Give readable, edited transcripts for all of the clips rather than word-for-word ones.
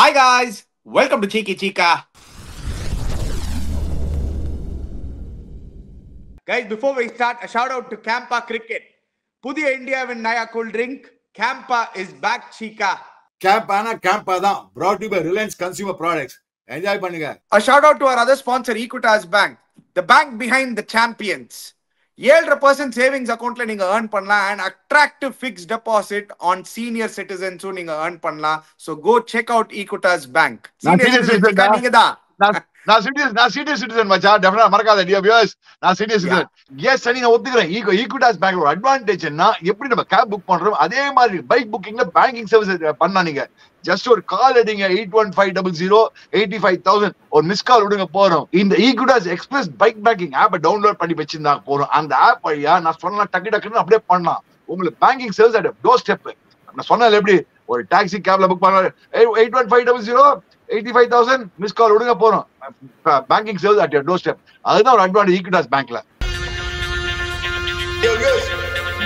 Hi guys, welcome to Cheeky Chica. Guys, before we start, a shout out to Campa Cricket. Pudiya India win Naya cool drink. Campa is back, Chica. Campa தான் brought to you by Reliance Consumer Products. Enjoy பண்ணுங்க. A shout out to our other sponsor, Equitas Bank, the bank behind the champions. 7% savings accountல நீங்க earn பண்ணலாம் and attractive fixed deposit on senior citizens நீங்க earn பண்ணலாம். So go check out Equitas Bank. Senior citizen நீங்க தான். நான் senior citizen மச்சா, டெஃபினட்டா மறக்காத டியர் வியூவர்ஸ். நான் சீனியர் சிட்டிசன். எஸ் சரி, நான் ஒத்துக்கிறேன். ஈக்விட்டாஸ் பேங்க் ஒரு அட்வான்டேஜ் என்ன, எப்படி நம்ம கேப் புக் பண்றோம் அதே மாதிரி பைக் புக்கிங்ல பேங்கிங் சர்வீஸ் பண்ணா நீங்க ஜஸ்ட் ஒரு கால் அடிங்க 8150085000 ஒரு மிஸ் கால் விடுங்க போறோம். இந்த ஈக்விட்டாஸ் எக்ஸ்பிரஸ் பைக் பேங்கிங் ஆப்பை டவுன்லோட் பண்ணி வச்சிருந்தா போறோம். அந்த ஆப் வழியா நான் சொன்ன டக்கு டக்குன்னு அப்படியே பண்ணலாம். உங்களுக்கு banking service at door step. நான் சொன்னது எப்படி, ஒரு டாக்ஸி கேப்ல புக் பண்ண 8150085000 மிஸ் கால் விடுங்க போறோம். Banking service at your door step. அதுதான் ஒரு அட்வான்டேஜ் ஈக்விட்டாஸ் பேங்க்ல.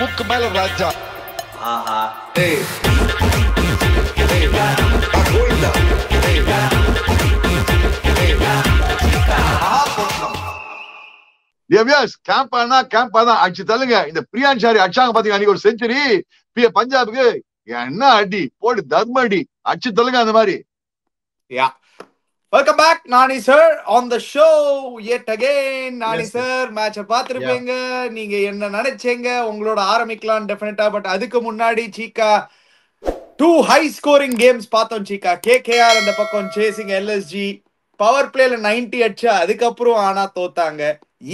முக்கு மேல ராஜா. ஆஹா. கேம்பா தான் அடிச்சு தள்ளுங்க. இந்த பிரியான் ஷாரி அடிச்சாங்க பாத்தீங்க அன்னைக்கு ஒரு செஞ்சுரி. பஞ்சாபுக்கு என்ன அடி போட்டு தர்ம அடி அடிச்சு தள்ளுங்க அந்த மாதிரி. Yeah. Welcome back, Nani sir, on the show yet again. Nani sir, match பாத்திருப்பீங்க. நீங்க என்ன நினைச்சீங்க? உங்களோட ஆரம்பிக்கலாம் டெஃபினட்டா. பட் அதுக்கு முன்னாடி சீக்கா 2 high scoring games பார்த்தோம் சீக்கா. KKR அந்த பக்கம் சேசிங் LSG பவர் பிளேல 90 அடிச்சா அதுக்கப்புறம் ஆனா தோத்தாங்க.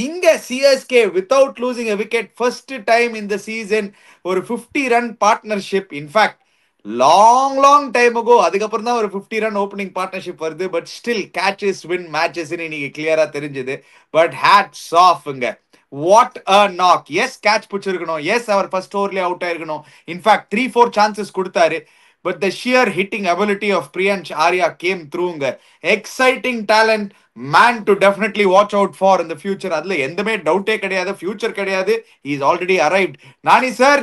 இங்க CSK without losing a wicket first time in the season ஒரு 50 run partnership. In fact long time ago அதுக்கப்புறம் தான் ஒரு 50 run opening partnership வருது. But still catches win matches இன்னைக்கு கிளியரா தெரிஞ்சது. பட் hats offங்க. What a knock. Yes, catch பிடிச்சிருக்கணும். Yes, அவர் ஃபர்ஸ்ட் ஓவர்லயே அவுட் ஆயிருக்கணும். இன்ஃபேக்ட் 3-4 சான்சஸ் கொடுத்தாரு. But the sheer hitting ability of Priyansh Arya came throughங்க. Exciting talent, man to definitely watch out for in the future. அதுல எந்தமே டவுட்டே கிடையாது, future கிடையாது. He is already arrived. Nani sir,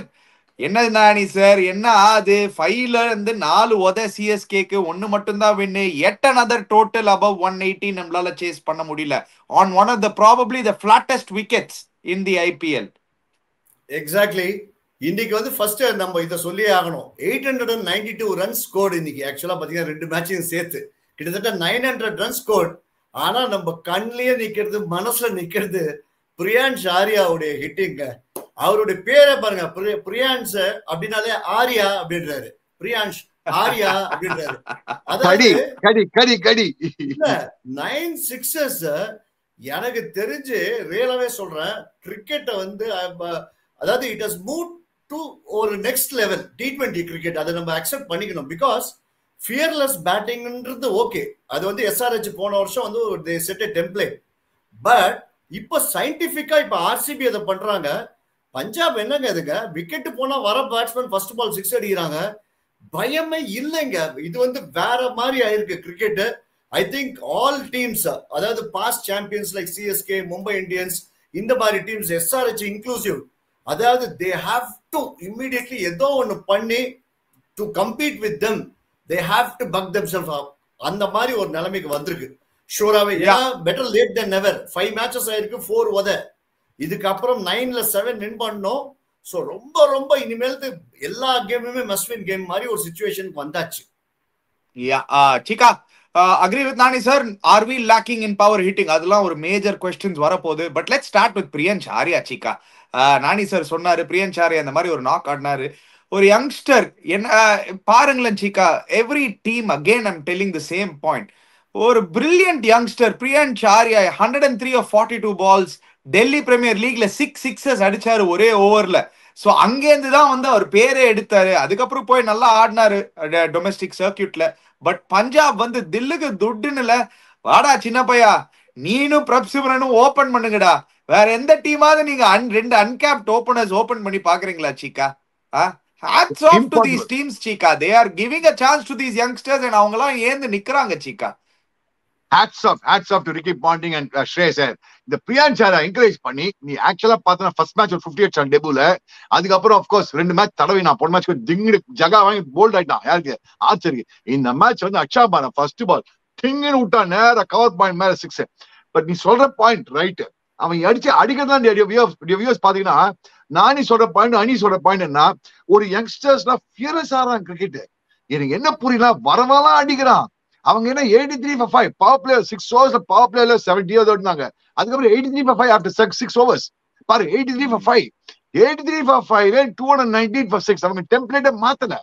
என்ன நானி sir, என்ன ஆது 5ல இருந்து 4 உத சிஎஸ்கேக்கு 1 மட்டும் தான் வின்னு. yet another total above 180 நம்மளால சேஸ் பண்ண முடியல on one of the probably the flattest wickets in the IPL. Exactly. இன்னைக்கு வந்து ஃபர்ஸ்ட் நம்ம இதை சொல்லியே ஆகணும். 892 ரன்ஸ் ஸ்கோர்டு இன்னைக்கு. ஆக்சுவலா பாத்தீங்கன்னா 2 மேட்சையும் சேர்த்து கிட்டத்தட்ட 900 ரன் ஸ்கோர்ட். ஆனா நம்ம கண்ணிலேயே நிக்கிறது, மனசுல நிக்கிறது பிரியான்ஷ் ஆர்யாவுடைய ஹிட்டிங்க. அவருடைய பேரை பாருங்க, பிரியான்ஸ் அப்படின்னாலே ஆர்யா அப்படின்றாரு. பிரியான்ஷ் ஆர்யா அப்படின்றாரு. அதாவது 9 சிக்ஸஸ். எனக்கு தெரிஞ்சு ரியலாவே சொல்றேன், கிரிக்கெட்டை வந்து அதாவது இட் ஹஸ் மூவ் டு ஒரு நெக்ஸ்ட் லெவல். T20 கிரிக்கெட் அதை நம்ம அக்செப்ட் பண்ணிக்கணும். பிகாஸ் ஃபியர்லெஸ் பேட்டிங்ன்றது ஓகே, அது வந்து SRH போன வருஷம் வந்து they said a template. But இப்போ சயின்டிபிக்கா இப்போ RCB அதை பண்றாங்க. பஞ்சாப் என்னங்க இதுங்க, விக்கெட் போனா வர பேட்ஸ்மேன் ஃபர்ஸ்ட் பால் 6 அடிக்கிறாங்க, பயமே இல்லைங்க. இது வந்து வேற மாதிரி ஆயிருக்கு cricket. I think all teams, அதாவது past champions like CSK, Mumbai Indians, இந்த மாதிரி டீம்ஸ் SRH இன்க்ளூசிவ், அதாவது தே ஹாவ் டு இம்மிடியட்லி ஏதோ ஒன்று பண்ணி to compete with them. They have to buck themselves up. அந்த மாதிரி ஒரு நிலைமைக்கு வந்திருக்கு ஷூராவே. Better late than never. 5 matches ஆயிருக்கு, 4 உத. இதுக்கப்புறம் 9ல 7 வின் பண்ணோம். ஸோ ரொம்ப ரொம்ப இனிமேல் எல்லா கேமுமே மஸ்ட் வின் கேம் மாதிரி ஒரு சிச்சுவேஷனுக்கு வந்தாச்சு. சிக்கா agree with Nani sir. Are we lacking in power hitting? அதெல்லாம் ஒரு மேஜர் கொஸ்டின்ஸ் வரப்போகுது. But let's start with Priyansh Arya. Shikha Nani sir சொன்னாரு பிரியன்ஷ் ஆர்யா அந்த மாதிரி ஒரு நாக் ஆடினாரு. ஒரு யங்ஸ்டர் என்ன பாருங்களேன் Cheeka. Every team again I'm telling the same point. ஒரு brilliant youngster Priyansh Arya 103 of 42 balls. Delhi premier லீக்ல 6 சிக்ஸஸ் அடிச்சாரு ஒரே ஓவர்ல. ஸோ அங்கேருந்து தான் வந்து அவர் பேரே எடுத்தாரு. அதுக்கப்புறம் போய் நல்லா ஆடினாரு டொமெஸ்டிக் சர்க்கியூட்ல. பட் பஞ்சாப் வந்து தில்லுக்கு துட்டுன்னுல, வாடா சின்ன பையா நீனும் பிரப்சிமரனும் ஓபன் பண்ணுங்கடா. வேற எந்த டீமாவது நீங்க 2 அன்கேப்ட் ஓபனர்ஸ் ஓபன் பண்ணி பாக்குறீங்களா சீக்கா? Hats off to these teams, Chika. They are giving a chance to these youngsters and அவங்கலாம் ஏந்து நிக்கிறாங்க சீக்கா. hats off to Ricky Ponting and Shreyas Iyer. இந்த பிரியான்ஸ் ஐயரை என்கரேஜ் பண்ணி நீ ஆக்சுவலா பார்த்தா ஃபர்ஸ்ட் மேட்ச் ஒரு 58 ரன் டெபுல, அதுக்கப்புறம் ஆஃப் கோர்ஸ் 2 மேட்ச் தடவை நான் போன மேட்ச் திங்கு ஜகா வாங்கி போல்ட் ஆயிட்டான். யாருக்கு? ஆச்சரிய. இந்த மேட்ச் வந்து அக்ஷா பாரா ஃபர்ஸ்ட் பால் திங்குன்னு விட்டா நேர கவர் பாயிண்ட் மேல 6. பட் நீ சொல்ற பாயிண்ட் ரைட், அவன் அடிக்கிறதான் பாத்தீங்கன்னா நானி சொல்ற பாயிண்ட் அனி சொல்ற பாயிண்ட் என்ன, ஒரு யங்ஸ்டர்ஸ்லாம் ஃபியரஸ் ஆறான் கிரிக்கெட். எனக்கு என்ன புரியல, வரவாலாம் அடிக்கிறான். அவங்க என்ன 83 for 5 பவர் பிளே 6 ஓவர்ஸ்ல பவர் பிளேல 70 ஓடுனாங்க. அதுக்கப்புறம் 83 for 5 after 6 overs. பாரு 83 for 5 and 219 for 6. அவங்க டெம்ப்ளேட்டை மாத்தல.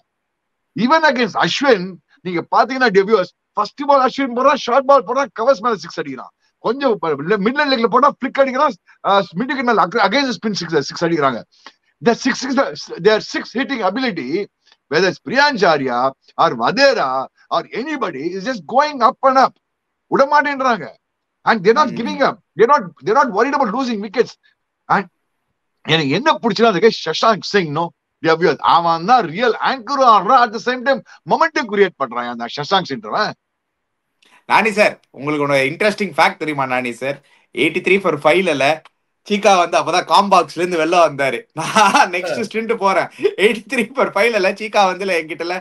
ஈவன் அகைன்ஸ்ட் அஸ்வின் நீங்க பாத்தீங்கன்னா டெபியூஸ் ஃபர்ஸ்ட் பால் அஸ்வின் போடுறான், ஷார்ட் பால் போடுறான், கவர்ஸ் மேல 6 அடிக்கிறான். கொஞ்சம் மிட் லெக்ல போட்டா பிளிக் அடிக்கிறான், மிட் மேல அகைன்ஸ்ட் ஸ்பின் 6 அடிக்கிறாங்க. their 6 hitting ability, whether it's Priyansh Arya or Vadera or anybody, is just going up and up. Udamatendraanga, and they're not giving up. They're not worried about losing wickets. And எனக்கு என்ன பிடிச்சா அந்த Shashank Singh no அவன் தான் real ஆங்கரும் ஆடுறான், at the same time momentum create பண்றான் அந்த சஷாங்க் சிங்ன்றவன். நானி சார், உங்களுக்கு ஒரு இன்ட்ரெஸ்டிங் ஃபேக்ட் தெரியுமா நானி சார்? 83 for 5ல சீக்கா வந்து அப்பதான் காம்பாக்ஸ்ல இருந்து வெளில வந்தாரு. நான் நெக்ஸ்ட் ஸ்டிண்ட் போறேன். 83 for 5ல சீக்கா வந்து என்கிட்டல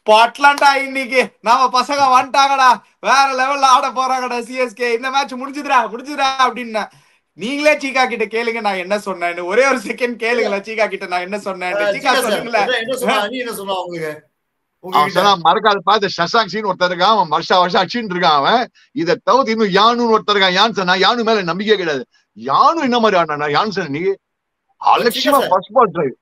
பாட்லாண்டா இன்னைக்கு நாம பசங்க வந்துட்டாங்கடா, வேற லெவல்ல ஆட போறாங்கடா சிஎஸ்கே, இந்த மேட்ச் முடிஞ்சுதுடா அப்படின்னா. நீங்களே சீக்கா கிட்ட கேளுங்க நான் என்ன சொன்னேன்னு. ஒரே ஒரு செகண்ட் கேளுங்களா சீக்கா கிட்ட நான் என்ன சொன்னேன். சீக்கா சொல்லுங்களேன். மறக்காத பார்த்து சஷாங்க் சிங் ஒருத்தர் இருக்கான், அவன் வருஷம் அடிச்சுட்டு இருக்கான். அவன் இதை தவிர்த்து இன்னும் யானு ஒருத்தர் இருக்கான். யான்சன், நான் யானு மேல நம்பிக்கை கிடையாது. யானு என்ன மாதிரி ஆனா யான்சன் நீ அலட்சியமா first ball drive.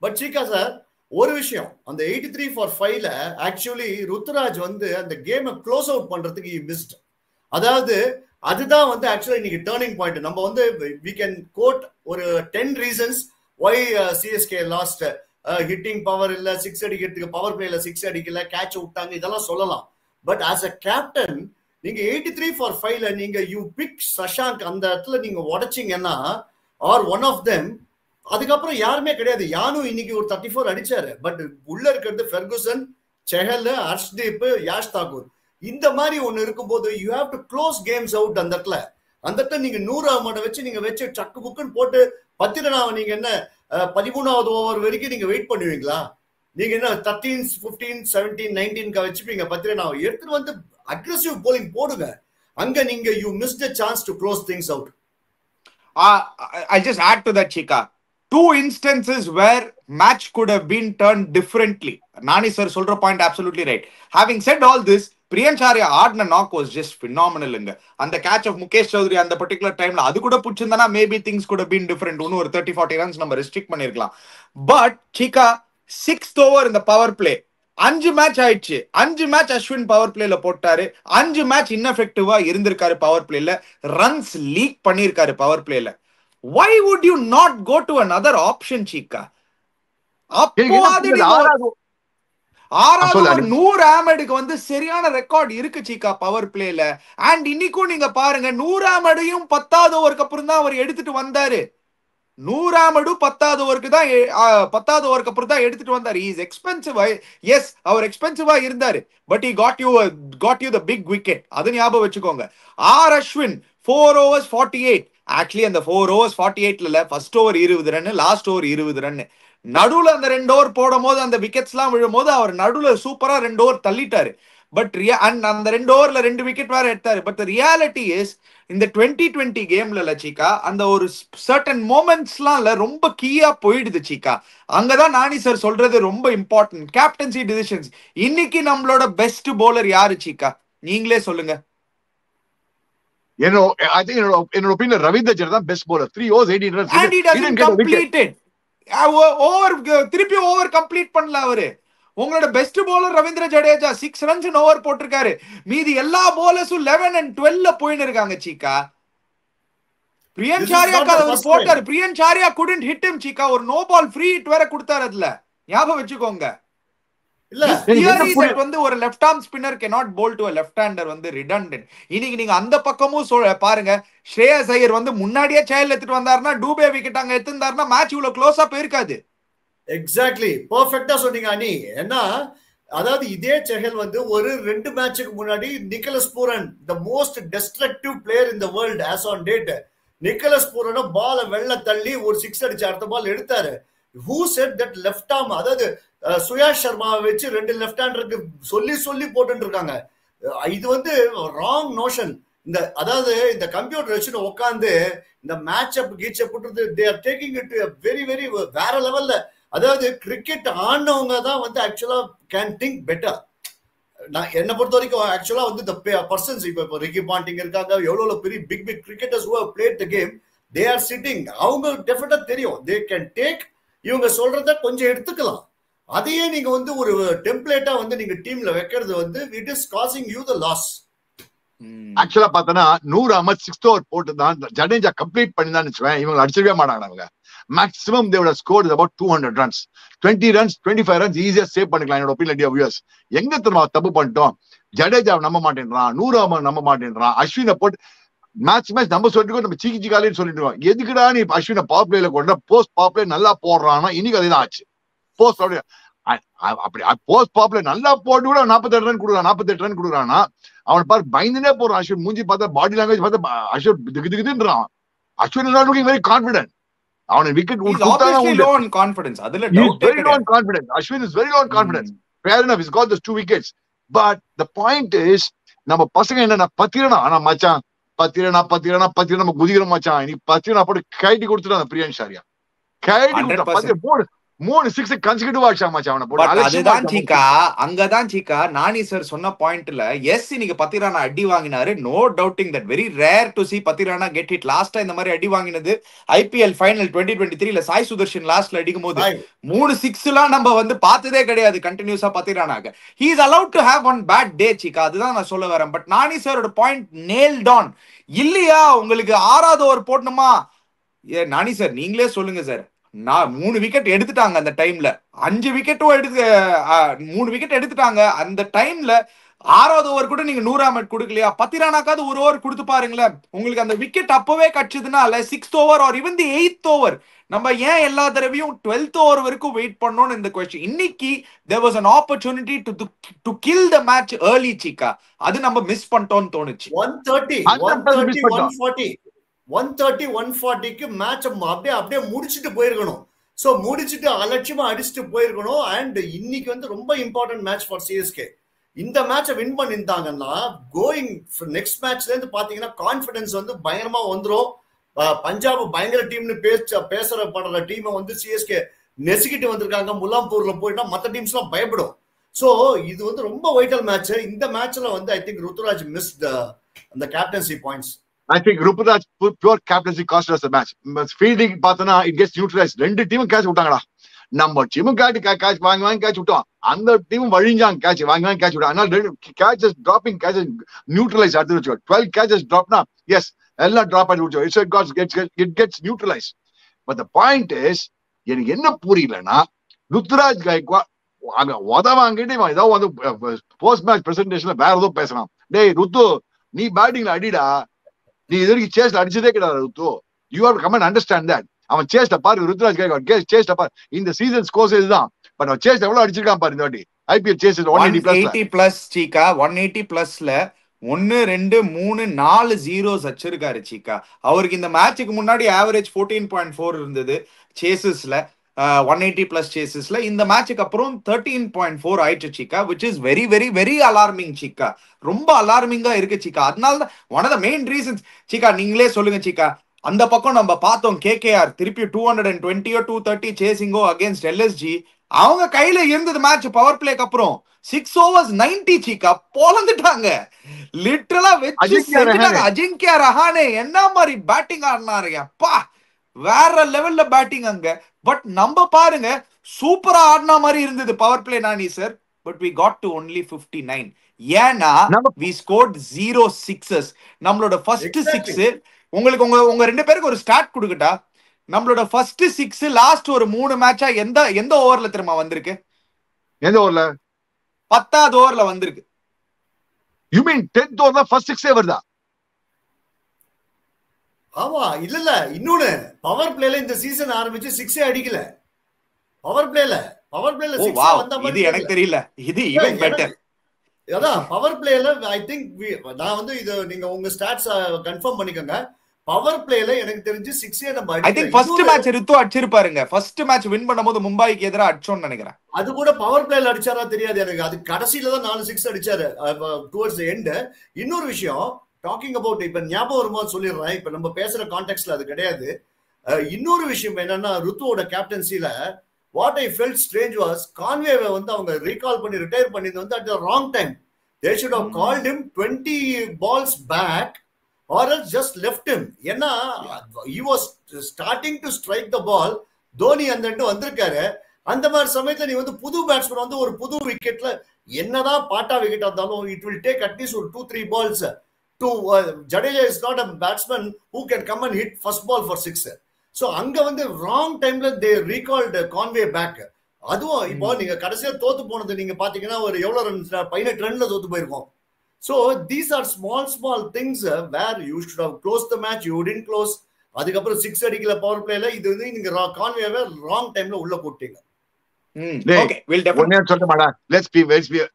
But Cheeka sir ஒரு விஷயம், அந்த 83 for 5ல ஆக்சுவலி ருத்துராஜ் வந்து அந்த கேமை க்ளோஸ் அவுட் பண்றதுக்கு மிஸ்ட். அதாவது அதுதான் வந்து ஆக்சுவலி இன்னைக்கு டர்னிங் பாயிண்ட். நம்ம வந்து we can quote ஒரு 10 reasons why CSK lost. Hitting power இல்ல, 6 அடிக்கிறதுக்கு பவர் பிளேல 6 அடிக்கல, கேட்ச் விட்டாங்க, இதெல்லாம் சொல்லலாம். பட் ஆஸ் அ கேப்டன் நீங்க 83 for 5ல நீங்க யூ பிக் சஷாங்க் அந்த இடத்துல நீங்க உடைச்சிங்கன்னா ஆர் ஒன் ஆஃப் தெம், அதுக்கப்புறம் யாருமே கிடையாது. யானு இன்னைக்கு ஒரு 34 அடிச்சாரு. பட் உள்ள இருக்கிறது ஃபெர்குசன், செஹல், ஹர்ஷ்தீப், யாஷ் தாக்கூர், இந்த மாதிரி ஒண்ணு இருக்கும்போது you have to close games out. அந்த இடத்துல நீங்க 100 அமௌண்ட் வச்சு சக்கு புக்குன்னு போட்டு 10 ரன் நீங்க என்ன 13வது ஓவர் வரைக்கும் நீங்க வெயிட் பண்ணுவீங்களா? நீங்க என்ன 13, 15, 17, 19 வச்சுப்பீங்க 10 ரன் எடுத்துட்டு வந்து அக்ரெசிவ் போலிங் போடுங்க. அங்க நீங்க you miss the chance to close things out. I just add to that, Chika. 2 instances where match could have been turned differently. Nani sir சொல்ற point absolutely right. Having said all this, Priyansh Arya ஆடின knock was just ஃபினாமினலுங்க. அந்த catch of Mukesh Chowdhury அந்த particular டைம்ல அது கூட பிடிச்சிருந்தா maybe things good have been different. இன்னும் ஒரு 30-40 ரன்ஸ் நம்ம ரெஸ்ட்ரிக்ட் பண்ணிருக்கலாம். பட் சீக்கா 6th ஓவர் இந்த பவர் பிளே 5 மேட்ச் ஆயிடுச்சு. 5 மேட்ச் அஸ்வின் பவர் பிளேல போட்டாரு. 5 மேட்ச் இன்னெஃபெக்டிவா இருந்திருக்காரு பவர் பிளேல. ரன்ஸ் லீக் பண்ணிருக்காரு பவர் பிளேல. Why would you not go to another option, Chika? ஆறாவது 100 ஆமடுக்கு வந்து சரியான ரெக்கார்ட் இருக்கு சீக்கா பவர் பிளேல. அண்ட் இன்னைக்கும் நீங்க பாருங்க 100 ஆமடையும் 10வது ஓவருக்கு அப்புறம் தான் அவர் எடுத்துட்டு வந்தாரு. 100 ஆமடு 10வது ஓவருக்கு அப்புறம் தான் எடுத்துட்டு வந்தாரு. Is expensive. எஸ், அவர் எக்ஸ்பென்சிவா இருந்தாரு. But he got you the big wicket. அது ஞாபகம் வச்சுக்கோங்க. அஸ்வின் 4 overs 48. ஆக்சுவலி அந்த 4 overs 48ல first over 20 run, last over 20 run. நடுவுல அந்த 2 ஓவர் போடும் போது அந்த விக்கெட்ஸ் எல்லாம் விழும்போது அவர் நடுவுல சூப்பரா 2 ஓவர் தள்ளிட்டாரு. பட் அந்த 2 ஓவர்ல 2 விக்கெட் வேற எடுத்தாரு. பட் ரியாலிட்டி இஸ் இந்த 2020 கேம்ல சீக்கா அந்த ஒரு சர்டன் மோமெண்ட்ஸ்லாம் ரொம்ப கீயா போயிடுது சீக்கா. அங்கதான் நானி சார் சொல்றது ரொம்ப இம்பார்ட்டன்ட். Captaincy decisions. இன்னைக்கு நம்மளோட பெஸ்ட் பவுலர் யாரு சீக்கா? நீங்களே சொல்லுங்க. என்னோட ஒப்பீனியன் ரவீந்திர ஜடேஜா தான் best bowler. 3 overs 18 runs and he doesn't complete it. திருப்பி ஓவர் கம்ப்ளீட் பண்ணல அவரு. உங்களோட best bowler Ravindra Jadeja 6 runs over போட்டிருக்காரு. மீதி எல்லா பவுலர்ஸும் 11 and 12ல போயின்னு இருக்காங்க சீக்கா. பிரியன்ஷ் ஆர்யா போட்டாரு. Priyansh Arya couldn't hit him சீக்கா. ஒரு நோ பால் ஃப்ரீ ஹிட் வேற கொடுத்தாரு. அதுல ஞாபகம் வச்சுக்கோங்க. வந்து ஒரு left arm spinner cannot bowl to a left hander வந்து redundant. இன்னைக்கு நீங்க அந்த பக்கமும் பாருங்க. ஸ்ரேயஸ் ஐயர் வந்து முன்னாடியே செயல் எடுத்துட்டு வந்தாருன்னா டூபே விக்கெட் அங்க எடுத்திருந்தாருன்னா மேட்ச் இவ்வளவு க்ளோஸா போயிருக்காது. எக்ஸாக்ட்லி, பெர்ஃபெக்ட்டா சொன்னீங்க அனி. ஏன்னா அதாவது இதே செஹல் வந்து ஒரு 2 மேட்சுக்கு முன்னாடி Nicholas Pooran the most destructive player in the world as on date, Nicholas பூரனை பால வெள்ள தள்ளி ஒரு 6 அடிச்சு அடுத்த பால் எடுத்தாரு. Who said that left arm, அதாவது சுயாஷ் சர்மாவை வச்சு 2 லெஃப்ட் ஹேண்டருக்கு சொல்லி போட்டு இருக்காங்க. இது வந்து ராங் நோஷன். இந்த அதாவது இந்த கம்ப்யூட்டர் வச்சுட்டு உட்காந்து இந்த மேட்ச் அப் கீச் போட்டு they are taking it very very வேற லெவல்ல. அதாவது கிரிக்கெட் ஆனவங்க தான் வந்து ஆக்சுவலா கேன் திங்க் பெட்டர். நான் என்ன பொறுத்த வரைக்கும் ஆக்சுவலா வந்து இந்த பர்சன்ஸ் இப்போ ரிக்கி பாண்டிங் இருக்காங்க, எவ்வளவு பெரிய big cricketers who have played the game, they are sitting. அவங்க டெஃபினட்டா தெரியும் தே கேன் டேக், இவங்க சொல்றத கொஞ்சம் எடுத்துக்கலாம். அதையே நீங்க வந்து ஒரு டெம்ப்ளேட்டா வந்து நீங்க டீம்ல வைக்கிறது வந்து it is costing you the loss. ஆக்சுவலா பார்த்தனா நூர் அஹமத் 6th ஓவர் போட்டு தான் ஜடேஜா கம்ப்ளீட் பண்ணி தான் வச்சுவேன். இவங்க அடிச்சிருக்கவே மாட்டாங்க. அவங்க maximum they would have scored about 200 runs, 20 runs, 25 runs ஈஸியா சேவ் பண்ணிக்கலாம் என்னோட ஒப்பீனியன். டியர் வியூவர்ஸ், எங்க திரும்ப தப்பு பண்ணிட்டோம்? ஜடேஜா நம்ப மாட்டேன்றான், நூர் அஹமத் நம்ப மாட்டேன்றான், அஸ்வினை போட்டு மேட்ச் நம்ம சொல்லிட்டு நம்ம சீக்கிச்சிக்காலேன்னு சொல்லிட்டு எதுக்குடா நீ அஸ்வினை பவர் பிளேல கொண்ட போஸ்ட் பவர் பிளே நல்லா போடுறான்னா இன்னைக்கு அதுதான் ஆச்சு. போஸ்ட் அப்படி போஸ்ட் பவர் பிளே நல்லா போட்டு கூட 48 ரன் கொடுக்குறான், 48 ரன் கொடுக்குறான்னா அவன் பாரு பயந்துனே போறான். அஸ்வின் மூஞ்சி பார்த்தா பாடி லாங்குவேஜ் பார்த்தா அஸ்வின் திகுதிகுதுன்றான். Ashwin is not looking very confident. அவனை விக்கெட் low on confidence. அதுல doubt very low on confidence. Ashwin is very low on confidence. Fair enough, he's got those 2 wickets. But the point is, நம்ம பசங்க என்ன பத்திரனா ஆனா மச்சான் பத்திரனா நம்ம குதிக்கிறோம் மச்சான். நீ பத்திரனா போட்டு கைட்டி கொடுத்துட்டான் பிரியன் ஷாரியா. கைட்டி கொடுத்தா 3 6 கன்சிக்யூட்டிவ் ஆச்சா மச்சான் அவனை போட்டு. அதுதான் சீக்கா, அங்கதான் சீக்கா நானி சார் சொன்ன பாயிண்ட்ல எஸ் இன்னைக்கு பத்திரானா அடி வாங்கினாரு. No doubting that. Very rare to see Pathirana get hit. லாஸ்டா இந்த மாதிரி அடி வாங்கினது IPL ஃபைனல் 2023ல சாய் சுதர்ஷன் லாஸ்ட்ல அடிக்கும் போது 3 6 எல்லாம் நம்ம வந்து பார்த்ததே கிடையாது கண்டினியூஸா பத்திரானாக. he is allowed to have one bad day சீக்கா, அதுதான் நான் சொல்ல வரேன். பட் நானி சாரோட பாயிண்ட் nailed on. இல்லையா உங்களுக்கு 6வது ஓவர் போடணுமா? நானி சார் நீங்களே சொல்லுங்க சார். நான் 3 விக்கெட் எடுத்துட்டாங்க அந்த டைம்ல, 5 விக்கெட்டும் 3 விக்கெட் எடுத்துட்டாங்க அந்த டைம்ல. 6வது ஓவர் கூட நீங்க 100 அஹமத் கொடுக்கலையா? பத்திரானாக்காவது ஒரு ஓவர் கொடுத்து பாருங்களேன். உங்களுக்கு அந்த விக்கெட் அப்பவே கிடைச்சதுனால 6th over R even the 8th over நம்ம ஏன் எல்லா தடவையும் 12th ஓவர் வரைக்கும் வெயிட் பண்ணோம்னு இந்த क्वेश्चन. இன்னைக்கு there was an opportunity to kill the match early சீக்கா. அது நம்ம மிஸ் பண்ணிட்டோம்னு தோணுச்சு. 130-140க்கு மேட்ச் அப்படியே முடிச்சுட்டு போயிருக்கணும். சோ முடிச்சுட்டு அலட்சியமா அடிச்சுட்டு போயிருக்கணும். அண்ட் இன்னைக்கு வந்து ரொம்ப இம்பார்ட்டன்ட் மேட்ச் ஃபார் CSK. இந்த மேட்சை வின் பண்ணிருந்தாங்கன்னா கோயிங் நெக்ஸ்ட் மேட்ச்ல இருந்து பாத்தீங்கன்னா கான்பிடன்ஸ் வந்து பயங்கரமா வந்துரும். பஞ்சாப் பயங்கர டீம்னு பேசுறப்படுற டீமை வந்து CSK நெசுக்கிட்டு வந்திருக்காங்க. முல்லாம்பூர்ல போயிட்டா மற்ற டீம்ஸ் எல்லாம் பயப்படும். சோ இது வந்து ரொம்ப வைட்டல் மேட்ச். இந்த மேட்ச்ல வந்து ஐ திங்க் ருத்துராஜ் மிஸ்ட் அந்த captaincy points. I think Ruturaj pure captaincy cost us the match. Fielding பார்த்தனா it gets neutralized. 2 டீமும் கேட்ச் விட்டாங்கடா. நம்ம டீமும் கேட்ச் வாங்கி கேட்ச் விட்டோம். அந்த டீமும் வழிஞ்சாங்க கேட்ச் வாங்கி கேட்ச் விட்டாங்க. அதனால கேட்சஸ் டிராப்பிங் கேட்சஸ் நியூட்ரலைஸ் அடுத்து வச்சுக்கோ. 12 கேட்சஸ் டிராப்னா எஸ் எல்லாம் டிராப் ஆகி விட்டுச்சோம். It gets neutralized. But the point is எனக்கு என்ன புரியலன்னா ருத்துராஜ் கைக்வா அங்க உதவாங்கிட்டு ஏதோ வந்து போஸ்ட் மேட்ச் பிரசன்டேஷன்ல வேற ஏதோ பேசலாம். டேய் ருத்து நீ பேட்டிங்ல அடிடா, நீ இது வரைக்கும் சேஸ்ல அடிச்சதே கிடையாது Ruthu. You have to come and understand that. அவன் சேஸ்ல பாரு ருத்ராஜ் கைக்வாட் சேஸ்ல பாரு. இந்த சீசன் ஸ்கோர்ஸ் இதுதான். பட் அவன் சேஸ் எவ்வளவு அடிச்சிருக்கான் பாரு இந்த வாட்டி. IPL chase 180 plus Cheeka. 180 பிளஸ்ல 1 2 3 4 zeros அடிச்சிருக்காரு சீக்கா. அவருக்கு இந்த மேட்சுக்கு முன்னாடி ஆவரேஜ் 14.4 இருந்தது சேசஸ்ல, 180 பிளஸ் சேசஸ்ல. இந்த மேட்சுக்கு அப்புறம் 13.4 ஆயிடுச்சு சீக்கா, which is very very very alarming சீக்கா. ரொம்ப அலார்மிங்கா இருக்கு சீக்கா. அதனால தான் one of the main reasons Cheeka. நீங்களே சொல்லுங்க சீக்கா. அந்த பக்கம் நம்ம பார்த்தோம் KKR திருப்பி 220 230 சேசிங்கோ அகேன்ஸ்ட் LSG. அவங்க கையில இருந்தது மேட்ச் பவர் பிளேக்கு அப்புறம் 6 overs 90 சீக்கா பொளந்துட்டாங்க. லிட்டரலா வெச்சு செஞ்சுட்டாங்க. அஜிங்கியா ரஹானே என்ன மாதிரி பேட்டிங் ஆடினாரு அப்பா, வேற லெவல்ல பேட்டிங் அங்க. பட் நம்ம பாருங்க சூப்பரா ஆடின மாதிரி இருந்தது power play Nani sir. But we got to only 59. ஏன்னா we scored 0 sixes. நம்மளோட ஃபர்ஸ்ட் 6 உங்களுக்கு உங்க 2 பேருக்கு ஒரு ஸ்டார்ட் கொடுக்கட்டா. நம்மளோட ஃபர்ஸ்ட் 6 லாஸ்ட் ஒரு 3 மேட்சா எந்த ஓவர்ல திரும்ப வந்திருக்கு? எந்த ஓவர்ல? 10வது ஓவர்ல வந்திருக்கு. You mean 10th ஓவர்ல ஃபர்ஸ்ட் 6 வருதா? ஆமா இல்ல இன்னொன்னு பவர் பிளேல இந்த சீசன் ஆரம்பிச்சு 6 அடிக்கல. பவர் பிளேல பவர் பிளேல ஓ 6 வாவ், வந்த இது மாதிரி எனக்கு தெரியல. இது ஈவன் பெட்டர். அதான் பவர் பிளேல ஐ திங்க் நான் வந்து இது நீங்க உங்க ஸ்டாட்ஸ் கன்ஃபார்ம் பண்ணிக்கோங்க. பவர் பிளேல எனக்கு தெரிஞ்சு 6 நம்ம I think first match Ruthu அடிச்சிருப்பாருங்க. ஃபர்ஸ்ட் மேட்ச் வின் பண்ணும்போது மும்பைக்கு எதிராக அடிச்சோன்னு நினைக்கிறேன். அது கூட பவர் பிளேல அடிச்சாரா தெரியாது எனக்கு. அது கடைசியில தான் 4 6 அடிச்சாரு டுவர்ட்ஸ் எண்ட். இன்னொரு விஷயம் டாக்கிங் அபவுட், இப்ப ஞாபகம் வரும்போது சொல்லிடுறேன், இப்ப நம்ம பேசுற கான்டெக்ட்ல அது கிடையாது. இன்னொரு விஷயம் என்னன்னா ருத்துவோட கேப்டன்சில what I felt strange was கான்வேவை வந்து அவங்க ரீகால் பண்ணி ரிட்டையர் பண்ணிது வந்து at the wrong time. They should have called him 20 balls back or else just left him. ஏன்னா he was starting to strike the ball. Dhoni அந்த வந்திருக்காரு. அந்த மாதிரி சமயத்துல நீ வந்து புது பேட்ஸ்மேன் வந்து ஒரு புது விக்கெட்ல என்னதான் பாட்டா விக்கெட் இருந்தாலும் it will take at least ஒரு 2-3 balls to Jadeja is not a batsman who can come and hit first ball for 6. So அங்க வந்து wrong timeல they recalled Conway back. அதுவும் இப்போ நீங்க கடைசியா தோத்து போனது நீங்க பாத்தீங்கன்னா ஒரு எவ்வளவு ரன்ஸ் 18 ரன்ல தோத்து போயிருக்கோம். So these are small things where you should have closed the match, you didn't close. அதுக்கப்புறம் 6 அடிக்கல பவர் பிளேல. இது வந்து நீங்க கான்வேவை ராங் டைம்ல உள்ள போட்டீங்க. Okay, we'll definitely.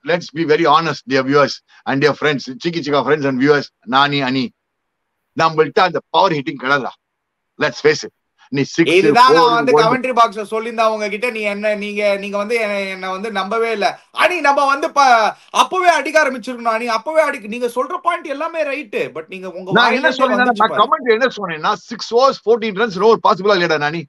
Let's be very honest, dear viewers and dear friends, Chika friends and viewers, Nani Ani. நம்மள்ட்ட அந்த பவர் ஹிட்டிங் கிடையாதா? Let's face it. இதுதான் நான் வந்து கமெண்ட்ரி பாக்ஸ்ல சொல்லியிருந்தா உங்ககிட்ட நீங்க வந்து என்ன வந்து நம்பவே இல்ல. அணி நம்ம வந்து அப்பவே அடிக்க ஆரம்பிச்சிருக்கணும். அணி அப்பவே நீங்க சொல்ற பாயிண்ட் எல்லாமே ரைட். பட் நீங்க உங்க நான் என்ன சொன்னேன்னா 6 overs 14 runs no possible இல்லடா நானி.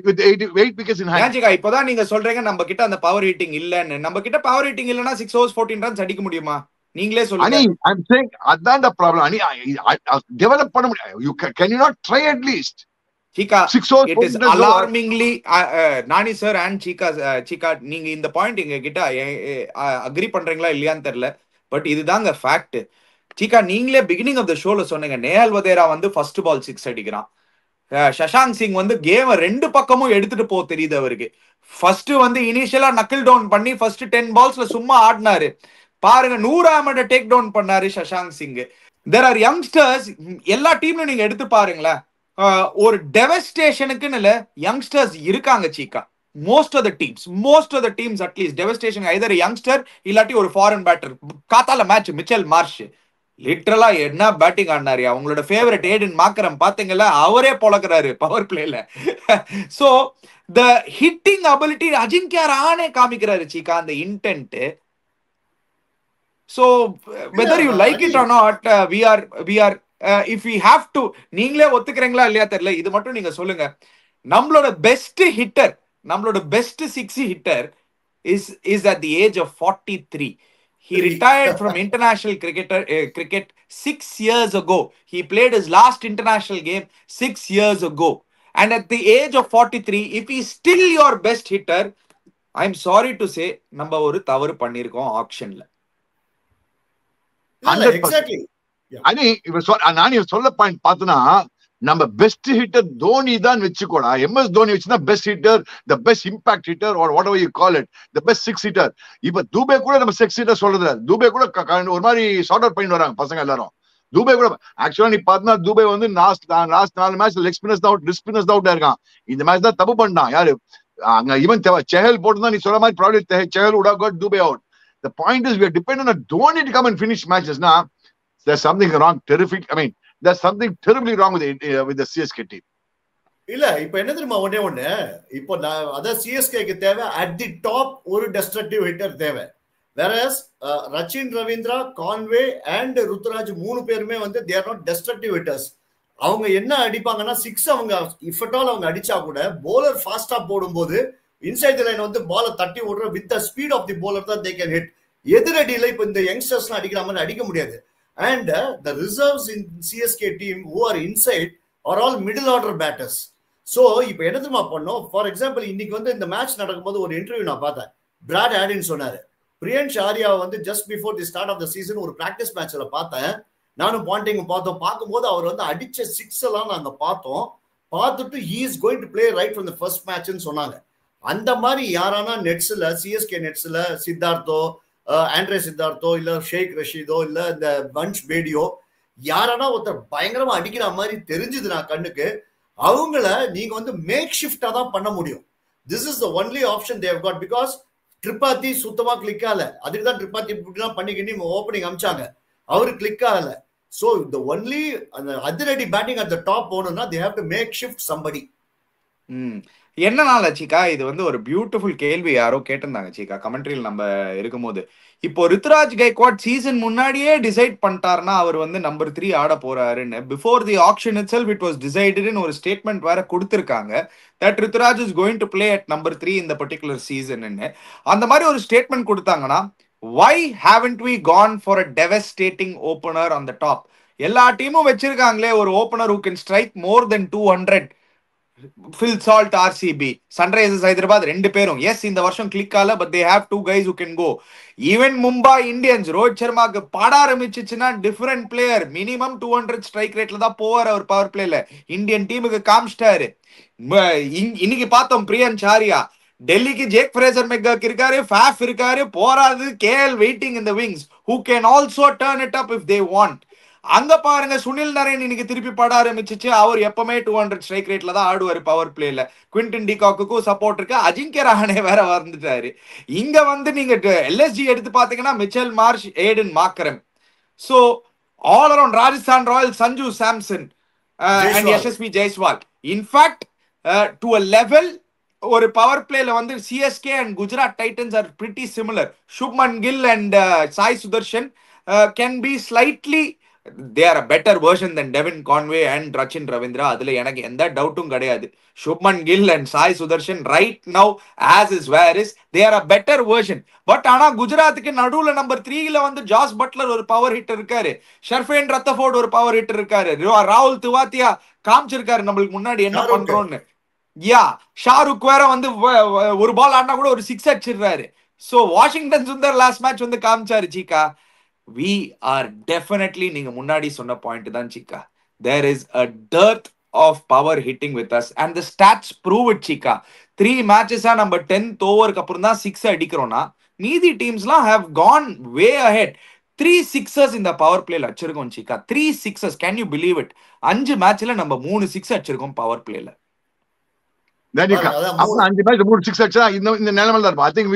With 8 wickets in hand. ஏஞ்சிகா இப்போதான் நீங்க சொல்றீங்க நம்ம கிட்ட அந்த பவர் ஹிட்டிங் இல்லன்னு. நம்ம கிட்ட பவர் ஹிட்டிங் இல்லனா 6 overs 14 runs அடிக்க முடியுமா? நீங்களே சொல்லுங்க. அனி I'm saying அதான் the problem. அனி டெவலப் பண்ண முடியும். Can you not try at least? Chika, it is alarmingly Nani sir and Chika நீங்க இந்த பாயிண்ட் எங்க கிட்ட அக்ரி பண்றீங்களா இல்லையான்னு தெரியல. பட் இதுதாங்க ஃபேக்ட். Chika நீங்களே பிகினிங் ஆஃப் த ஷோல சொன்னீங்க நேஹல் வதேரா வந்து ஃபர்ஸ்ட் பால் 6 அடிக்கிறான். சஷாங்க் சிங் வந்து கேம் ரெண்டு பக்கமும் எடுத்துட்டு போக தெரியுது அவருக்கு. ஃபர்ஸ்ட் வந்து இனிஷியலா நக்கிள் டவுன் பண்ணி ஃபர்ஸ்ட் 10 balls சும்மா ஆடினாரு. பாருங்க 100 ஆமட டேக் டவுன் பண்ணாரு Shashank Singh. There are youngsters. எல்லா டீம்ல நீங்க எடுத்து பாருங்களேன். ஒரு டெவஸ்டேஷனுக்குன்னு இல்ல யங்ஸ்டர்ஸ் இருக்காங்க Cheeka. Most of the teams at least devastation either youngster இல்லாட்டி ஒரு ஃபாரின் பேட்டர். காத்தால மேட்ச் மிச்சல் மார்ஷ் லிட்டரலா என்ன பேட்டிங் ஆடினாரு. அவங்களோட ஃபேவரட் ஏடன் மாக்கரம் பாத்தீங்களா, அவரே பொழக்கிறாரு பவர் பிளேல. So the hitting ability Ajinkya Rahane காமிக்கிறாரு சீக்கா அந்த intent. So whether you like it or not, we are if we have to, நீங்களே ஒத்துக்கிறீங்களா இல்லையா தெரியல. இது மட்டும் நீங்க சொல்லுங்க. நம்மளோட பெஸ்ட் ஹிட்டர், நம்மளோட best 6 hitter is at the age of 43. He retired from international cricket 6 years ago. He played his last international game 6 years ago. And at the age of 43, if he's still your best hitter, I'm sorry to say நம்ம ஒரு தவறு பண்ணிருக்கோம் ஆக்ஷன்ல. Exactly. அனி நான் சொல்ல point பார்த்தனா நம்ம best hitter Dhoni தான் வச்சுக்கோடா. MS தோனி வச்சுனா best hitter, the best impact hitter or whatever you call it, the best 6 hitter. இப்ப தூபே கூட நம்ம 6 hitter சொல்றது. தூபே கூட ஒரு மாதிரி ஷார்ட் அவுட் பண்ணி வராங்க பசங்க எல்லாரும். தூபே கூட ஆக்சுவலா நீ பார்த்தா தூபே வந்து last 4 match leg spinners out, disk spinners out இருக்கான். இந்த மேட்ச் தான் தப்பு பண்ணான். யாரு அங்க ஈவன் செஹல் போட்டுதான் நீ சொல்ற மாதிரி problem. Chahal would have got Dubey out. The point is we are dependent on Dhoni to come and finish matches. Now there's something wrong, there's something terribly wrong with the CSK team. இல்ல இப்ப என்ன தெரியுமா ஒண்ணே இப்போ அத சிஎஸ்கேக்கு தேவை at the top ஒரு destructive hitter தேவை. whereas Rachin Ravindra, Conway and Ruturaj 3 பேருமே வந்து they are not destructive hitters. அவங்க என்ன அடிப்பாங்கன்னா 6 அவங்க if at all அவங்க அடிச்சா கூட bowler ஃபாஸ்டா போடும்போது இன்சைட் தி லைன் வந்து பால தட்டி ஓடுற with the speed of the bowler தான் they can hit. எதிரடியில இப்ப இந்த யங்ஸ்டர்ஸ்லாம் அடிக்கிற மாதிரி அடிக்க முடியாது. And the reserves in CSK team who are inside are all middle order batters. So இப்ப என்ன தெரியுமா பண்ணோம், ஃபார் எக்ஸாம்பிள் இன்னைக்கு வந்து இந்த மேட்ச் நடக்கும்போது ஒரு இன்டர்வியூ நான் பார்த்தேன். பிராட் ஆடின் சொன்னாரு பிரியன்ஷ் ஆர்யா வந்து just before the start of the season ஒரு பிராக்டிஸ் மேட்ச்ல பார்த்தேன். நானும் பாண்டிங் பார்த்தோம். பார்க்கும்போது அவர் வந்து அடிச்ச 6 எல்லாம் நாங்க பார்த்தோம். பார்த்துட்டு he is going to play right from the first match ன்னு சொன்னாங்க. அந்த மாதிரி யாரானா நெட்ஸ்ல சிஎஸ்கே நெட்ஸ்ல சித்தார்த்தோ, ஆண்ட்ரே சித்தார்த்தோ, இல்ல ஷேக் ரஷீதோ, இல்ல இந்த வன்ஷ் பேடியோ யாரானா ஒருத்தர் பயங்கரமா அடிக்கிற மாதிரி தெரிஞ்சது நான் கண்ணுக்கு, அவங்கள நீங்க வந்து மேக் ஷிஃப்டா தான் பண்ண முடியும். this is the only option they have got because Tripathi சுத்தமா கிளிக் ஆகல. அதுக்கு தான் Tripathi இப்படிலாம் பண்ணிக்கிட்டு ஓப்பனிங் அமிச்சாங்க. அவரு கிளிக் ஆகல. So the only அதிரடி பேட்டிங் at the top போகணும்னா they have to make shift somebody. என்னனால சீக்கா இது வந்து ஒரு பியூட்டிஃபுல் கேள்வி யாரோ கேட்டிருந்தாங்க சீக்கா கமெண்ட்ரியில் நம்ம இருக்கும்போது. இப்போ ரித்துராஜ் கைக்வாட் சீசன் முன்னாடியே டிசைட் பண்ணிட்டாருன்னா அவர் வந்து நம்பர் 3 ஆட போறாருன்னு before the action itself it was டிசைடட்னு ஒரு ஸ்டேட்மெண்ட் வேற கொடுத்திருக்காங்க that Ruturaj is going to play at number 3 இந்த பர்டிகுலர் சீசன்னு. அந்த மாதிரி ஒரு ஸ்டேட்மெண்ட் கொடுத்தாங்கன்னா why haven't we gone for a devastating opener on the top? எல்லா டீமும் வச்சிருக்காங்களே ஒரு opener who can strike more than 200. Phil Salt, RCB, Sunrisers Hyderabad, ரெண்டு பேரும் எஸ் இந்த வருஷம் கிளிக் ஆகல but they have 2 guys who can go. Even Mumbai Indians, Rohit சர்மாக்கு பாட ஆரம்பிச்சுச்சுன்னா different player minimum 200 strike ரேட்ல தான் போவார் அவர் பவர் பிளேல. இந்தியன் டீமுக்கு காமிச்சிட்டாரு. இன்னைக்கு பார்த்தோம் பிரியன் சாரியா டெல்லிக்கு ஜேக் ஃப்ரேசர் மெக்காக் இருக்காரு, ஃபேஃப் இருக்காரு, போராது KL waiting in the wings who can also turn it up if they want. அங்க பாருங்க சுனில் நரேன் இன்னைக்கு திருப்பி பட ஆரம்பிச்சிச்சு. அவர் எப்பவுமே 200 ஸ்ட்ரைக் ரேட்ல தான் ஆடுவாரு பவர் பிளேல. குவிண்டன் டிகாக்குக்கும் சப்போர்ட் இருக்கு. அஜிங்கிய ரஹானே வேற வந்துட்டாரு. இங்க வந்து நீங்க எல்எஸ்ஜி எடுத்து பாத்தீங்கன்னா Mitchell Marsh, Aiden Markram. So all around Rajasthan Royal Sanju Samson and Yashasvi Jaiswal. In fact to a level ஒரு பவர் பிளேல வந்து CSK and Gujarat Titans are pretty similar. Shubman Gill and Sai Sudharsan can be slightly they are a better version than Devin Conway and Rachin Ravindra. அதுல எனக்கு எந்த டவுட்டும் கிடையாது. Shubman Gill and Sai Sudarshan right now as is where is they are a better version. But ஆனா குஜராத்துக்கு நடுவுல number 3ல வந்து Jos Buttler ஒரு power hitter இருக்காரு, ஷர்ஃபேன் ரத்தஃபோர்ட் ஒரு பவர் ஹிட்டர் இருக்காரு, ராகுல் திவாத்தியா காமிச்சிருக்காரு நம்மளுக்கு முன்னாடி என்ன பண்றோம்னு. யா ஷாருக் வேற வந்து ஒரு பால் ஆடினா கூட ஒரு 6 அடிச்சிடுறாரு. So Washington Sundar last match வந்து காமிச்சாரு சீக்கா. We are definitely நீங்க முன்னாடி சொன்ன பாயிண்ட் தான் சீக்கா. There is a dearth of power hitting with us and the stats prove it சீக்கா. 3 matches நம்ம 10th ஓவருக்கு அப்புறம் தான் 6 அடிக்கிறோம்னா மீதி டீம்ஸ்லாம் have gone way ahead. 3 sixers இந்த பவர் பிளேல அடிச்சிருக்கோம் சீக்கா. 3 sixers, can you believe it? 5 மேட்ச்ல நம்ம 3 6 அடிச்சிருக்கோம் பவர் பிளேல. I think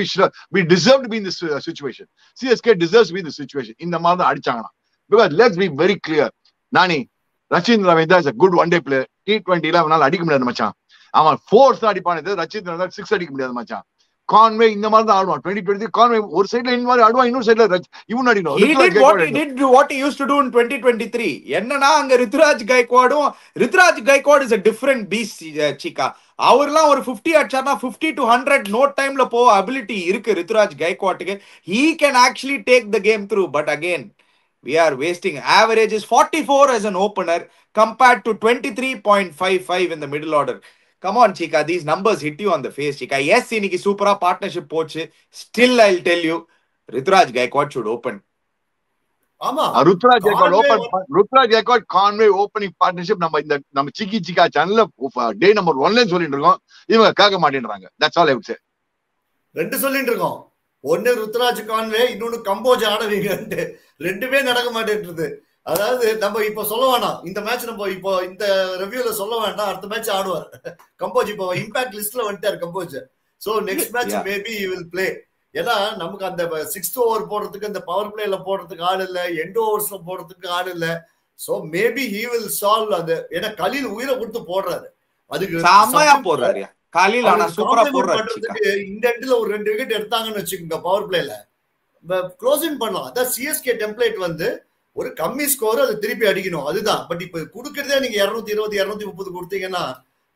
we deserve to be in this situation. CSK deserves to be in this situation. In the மாதிரி அடிச்சாங்கன்னா because let's be very clear. Nani Rachin Ravindra is a good one day player. T20 ல அவனால அடிக்க முடியாது மச்சான். அவன் 4 தான் அடிப்பானே, ரச்சின் ரவீந்திரா 6 அடிக்க முடியாது மச்சான். கான்வே இந்த மாதிரி தான் ஆடுவான். 2020 கான்வே ஒரு சைடுல இந்த மாதிரி ஆடுவான், இன்னொரு சைடுல இவன் அடிக்கணும். He did what he used to do in 2023. என்னன்னா அங்க Rituraj Gaikwad is a different beast சீக்கா. அவர்லாம் ஒரு 50 அடிச்சார்னா 50 to 100 நோ டைம்ல போக அபிலிட்டி இருக்கு Rituraj கைக்வாட்டுக்கு. he can actually take the game through but again we are wasting. Average is 44 as an opener compared to 23.55 in the middle order. Come on Chika, these numbers hit you on the face Chika. Yes இன்னைக்கு சூப்பரா partnership போச்சு. Still I'll tell you Rituraj Gaikwad should open. ஆமா Ruturaj Gaikwad Conway opening partnership நம்ம சிக்கி சிக்கா சேனல்ல டே number 1ல சொல்லிட்டு இருக்கோம். இவங்க கேட்க மாட்டேன்றாங்க. That's all I would say. ரெண்டு சொல்லிட்டு இருக்கோம். ஒன்னு ருத்ராஜ் கான்வே, இன்னொன்னு கம்போஜ் ஆடுவீங்கன்ட்டு. ரெண்டுமே நடக்க மாட்டேன்றது. அதாவது நம்ம இப்ப சொல்ல வேணாம், இந்த மேட்ச் நம்ம இப்போ இந்த ரிவ்யூல சொல்ல வேண்டாம், அடுத்த மேட்ச் ஆடுவார் கம்போஜ். இப்போ இம்பாக்ட் லிஸ்ட்ல வந்துட்டார் Kamboj. So next match maybe he will play. ஏன்னா நமக்கு அந்த 6th ஓவர் போடுறதுக்கு, அந்த பவர் பிளேல போடுறதுக்கு ஆள் இல்ல, எண்ட் ஓவர்ஸ்ல போடுறதுக்கு ஆள் இல்ல. So maybe he will solve அது. ஏன்னா கலீல் உயிரை கொடுத்து போடுறாரு, அதுக்கு செமையா போடுறாரு கலீல். ஆனா சூப்பரா போடுறாரு. இந்த இடத்துல ஒரு 2 விக்கெட் எடுத்தாங்கன்னு வச்சுக்கோங்க பவர் பிளேல க்ளோசிங் பண்ணலாம். அதான் சிஎஸ்கே டெம்ப்ளேட் வந்து ஒரு கம்மி ஸ்கோர் அதை திருப்பி அடிக்கணும், அதுதான். பட் இப்ப குடுக்கறதே நீங்க 220 230 கொடுத்தீங்கன்னா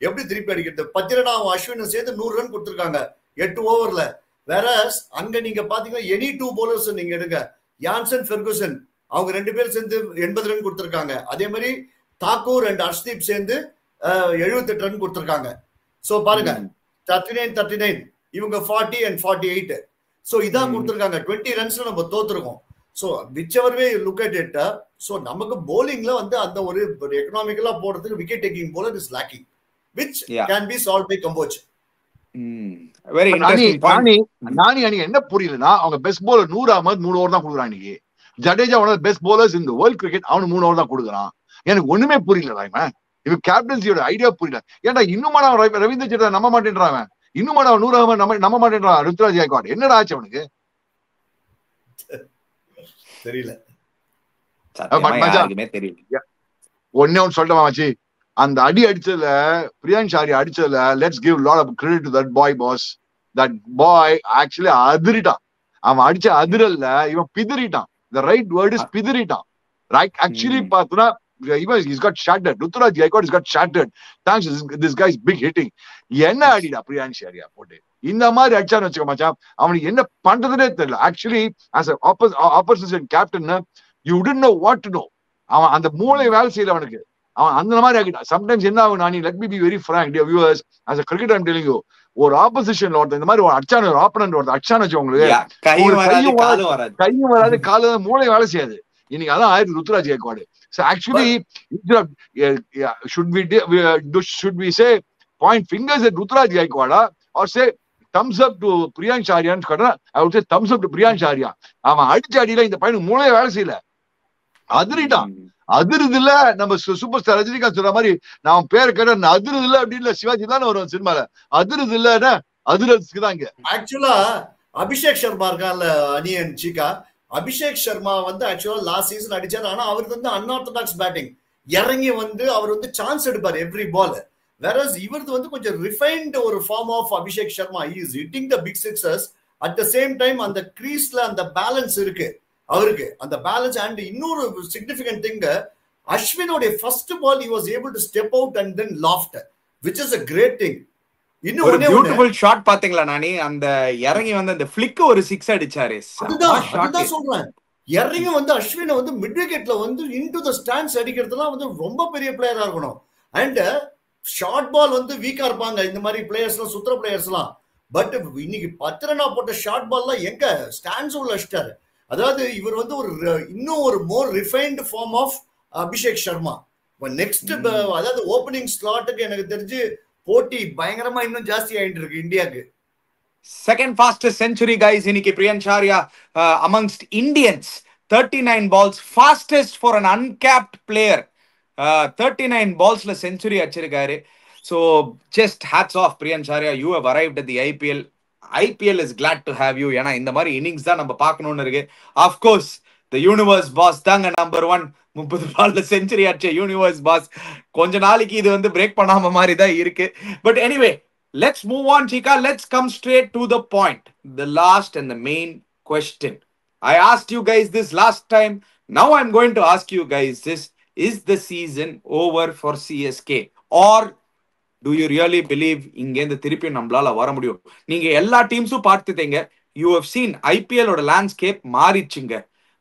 எப்படி திருப்பி அடிக்கிறது? 10 ரன் அஸ்வினும் சேர்ந்து 100 ரன் கொடுத்துருக்காங்க 8 ஓவர்ல. வேற அங்க நீங்க பாத்தீங்கன்னா எனி 2 bowlers நீங்க எடுங்க, யான்சன் ஃபெர்குசன் அவங்க 2 பேரும் சேர்ந்து 80 ரன் கொடுத்துருக்காங்க. அதே மாதிரி தாக்கூர் அண்ட் ஹர்ஷ்தீப் சேர்ந்து 78 ரன் கொடுத்துருக்காங்க. சோ பாருங்க 39 இவங்க 40 and 48. சோ இதான் கொடுத்துருக்காங்க. 20 ரன்ஸ்ல நம்ம தோத்துருக்கோம். So whichever way you look at it, so நமக்கு bowlingல வந்து அந்த ஒரு எக்கனாமிக்கலா போறதுக்கு wicket taking bowler is lacking, which can be solved by Kamboj. Very interesting point. நானி என்ன புரியலனா அவங்க பெஸ்ட் bowler 100 அஹமத் 3 ஓவர் தான் கொடுக்குறான். இன்னைக்கு Jadeja one of the best bowlers in the world cricket, அவனு 3 ஓவர் தான் கொடுக்குறான். எனக்கு ஒண்ணுமே புரியல ராய்மா. இவ கேப்டன்சியோட ஐடியா புரியல. ஏன்டா இன்னும் ரவீந்திர ஜடேஜா நம்ப மாட்டேன்றாங்க. இன்னும் 100 நம்ப மாட்டேன்றான் ருத்ராஜ் கைக்வாட். என்னடா ஆச்சு அவனுக்கு? தெரியல. ஒன்னே ஒன்னு சொல்லிட்டேன் ஆச்சு, அந்த அடி அடிச்சதுல பிரியான்ஷ் ஆர்யா அடிச்சதுல let's give lot of credit to that boy boss. That boy actually அதிரிட்டான். அவன் அடிச்ச அதிரல்ல இவன் பிதிரிட்டான். The right word is பிதிரிட்டான். Right? Actually பார்த்தா he's got shattered. Ruturaj Gaikwad has got shattered thanks to this guy's big hitting. என்ன அடிடா பிரியான்ஷ் ஆர்யா போட்டு இந்த மாதிரி அடிச்சான்னு வச்சுக்க மச்சான், அவனுக்கு என்ன பண்றதுனே தெரியல. Actually as an opposition captain you didn't know what to do. அவன் அந்த மூளை வேலை செய்யல அவனுக்கு. அவன் அந்த மாதிரி ஆகிட்டான். சம்டைம்ஸ் என்ன ஆகும், நான் let me be very frank dear viewers, as a cricketer I'm telling you, ஒரு ஆப்போசிஷன் ஒருத்தன் இந்த மாதிரி ஒரு அச்சான ஒரு ஆப்பனன்ட் ஒருத்தன் அச்சான்னு வச்சு உங்களுக்கு கையும் வராது காலு மூளை வேலை செய்யாது. இன்னைக்கு அதான் ஆயிருக்கு Ruturaj Gaikwad. So actually should we say point fingers at Ruturaj Gaikwad or say thumbs up to Priyansh Arya? I would say thumbs up to Priyansh Arya. அவன் அடிச்ச அடியில இந்த பையனுக்கு மூளை வேலை செய்யல, அதிரிட்டான். அதிருது இல்ல, நம்ம சூப்பர் ஸ்டார் ரஜினிகாந்த் சொல்ற மாதிரி நான் பேரை கேட்ட அதிருது இல்ல அப்படின்னு சிவாஜி தான் வரும் சினிமால. அதிருது இல்ல அதிரதுக்கு தான் இங்க. ஆக்சுவலா அபிஷேக் சர்மா இருக்கான்ல அனியன் சீகா, அபிஷேக் சர்மா வந்து ஆக்சுவலா லாஸ்ட் சீசன் அடிச்சாரு. ஆனா அவருக்கு வந்து அன்ஆர்த்தடாக்ஸ் பேட்டிங், இறங்கி வந்து அவர் வந்து சான்ஸ் எடுப்பார் எவ்ரி பால். வேறஸ் இவருக்கு வந்து கொஞ்சம் ரிஃபைன்ட் ஒரு form of Abhishek Sharma. He is hitting the big sixes at the same time அந்த கிரீஸ்ல அந்த பேலன்ஸ் இருக்கு அவருக்கு, அந்த பேலன்ஸ். அண்ட் இன்னொரு சிக்னிபிகன்ட் திங், அஸ்வினோட first ball he was able to step out and then loft, which is a great thing. ஒரு beautiful shot பாத்தீங்களா நானி? அந்த இறங்கி வந்து அந்த ஃபிளிக் ஒரு 6 அடிச்சாரு. அதுதான் சொல்றேன், இறங்கி வந்து அஸ்வினை வந்து மிட் விக்கெட்ல வந்து இன்டு த ஸ்டாண்ட்ஸ் அடிக்கிறதுலாம் வந்து ரொம்ப பெரிய பிளேயரா இருக்கணும். அண்ட் ஷார்ட் பால் வந்து வீக்கா இருப்பாங்க இந்த மாதிரி பிளேயர்ஸ் எல்லாம், சுத்திர பிளேயர்ஸ் எல்லாம். பட் இன்னைக்கு 10 ரன்னா போட்ட ஷார்ட் பால்லாம் எங்க ஸ்டாண்ட்ஸ் உள்ள அடிச்சிட்டாரு. அதாவது இவர் வந்து ஒரு இன்னும் ஒரு more refined form of Abhishek Sharma. Next அதாவது ஓப்பனிங் ஸ்லாட்டுக்கு எனக்கு தெரிஞ்சு போட்டி பயங்கரமா இன்னும் ஜாஸ்தி ஆயிட்டு இருக்கு இந்தியாக்கு. செகண்ட் ஃபாஸ்டஸ்ட் செஞ்சுரி கைஸ் இன்னைக்கு Priyansh Arya amongst Indians. 39 balls, fastest for an uncapped player. 39 ballsல century அடிச்சிருக்காரு. So just hats off Priyansh Arya, you have arrived at the IPL is glad to have you. ஏன்னா இந்த மாதிரி இன்னிங்ஸ் தான் நம்ம பார்க்கணும்னு இருக்கு. Of course the universe boss தாங்க number 1. 30 பால்ல செஞ்சுரி அடிச்ச யூனிவர்ஸ் பாஸ். கொஞ்ச நாளைக்கு இது வந்து பிரேக் பண்ணாம மாதிரி தான் இருக்கு. But anyway let's move on Chika. Let's come straight to the point. The last and the main question. I asked you guys this last time. Now I'm going to ask you guys this. Is the season over for CSK? Or do you really believe இங்கேருந்து திருப்பி நம்மளால வர முடியும்? நீங்க எல்லா டீம்ஸும் பார்த்துட்டீங்க. You have seen IPL ஓட landscape மாறிச்சுங்க.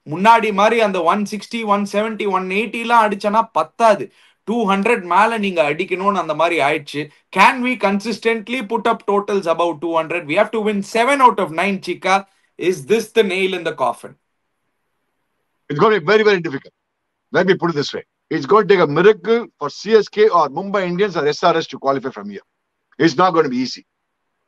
முன்னாடி மாதிரி அந்த 160 170 180 எல்லாம் அடிச்சனா பத்தாது. 200 மேல நீங்க அடிக்கணும்னு அந்த மாதிரி ஆயிடுச்சு. Can we consistently put up totals above 200? We have to win 7 out of 9 Chika. Is this the nail in the coffin? It's going to be very, very difficult. Let me put it this way. It's going to take a miracle for CSK or Mumbai Indians or SRS to qualify from here. It's not going to be easy.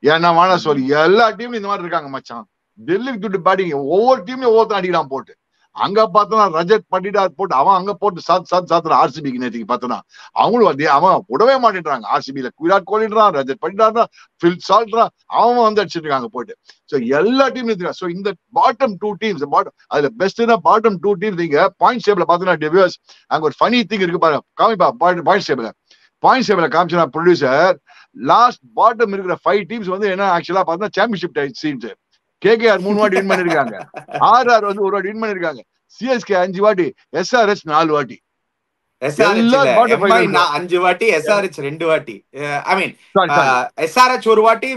ஏன்னா வேணா சொல்லி எல்லா டீமும் இந்த மாதிரி இருக்காங்க மச்சான். டெல்லிக்கு துட்டு பேட்டிங் ஒவ்வொரு டீமும் ஒவ்வொருத்தர் அடிக்கிறான் போட்டு. அங்க பார்த்தோன்னா ரஜத் பண்டிடார் போட்டு அவன் அங்க போட்டு சாத்துறான் ஆர்சிபிக்கு. நேற்றுக்கு பார்த்தோன்னா அவங்களும் அவன் விடவே மாட்டேன்றாங்க. ஆர்சிபியில விராட் கோலின்றான், ரஜத் பண்டிடார்றான், பில் சால்ட்றான், அவன் வந்து அடிச்சிட்டு இருக்காங்க போட்டு. சோ எல்லா டீமும் இருக்காங்க. சோ இந்த பாட்டம் 2 டீம்ஸ் அதுல பெஸ்ட்னா பாட்டம் 2 டீம்ஸ் நீங்க பாயிண்ட் டேபிள்ல பார்த்தோன்னா டிவியர்ஸ் அங்க ஒரு ஃபனி திங் இருக்கு பாருங்க. காமிப்பா பாயிண்ட் டேபிள்ல காமிச்சா ப்ரொடியூசர் லாஸ்ட் பாட்டம் இருக்கிற 5 டீம்ஸ் வந்து என்ன ஆக்சுவலா பார்த்தா சாம்பியன்ஷிப் டீம்ஸ். KKR 3 வாட்டி வின் பண்ணிருக்காங்க, RR வந்து 1 வாட்டி வின் பண்ணிருக்காங்க, CSK 5 வாட்டி, SRH 4 வாட்டி. SRH 5 வாட்டி, SRH 2 வாட்டி. I mean SRH 1 வாட்டி,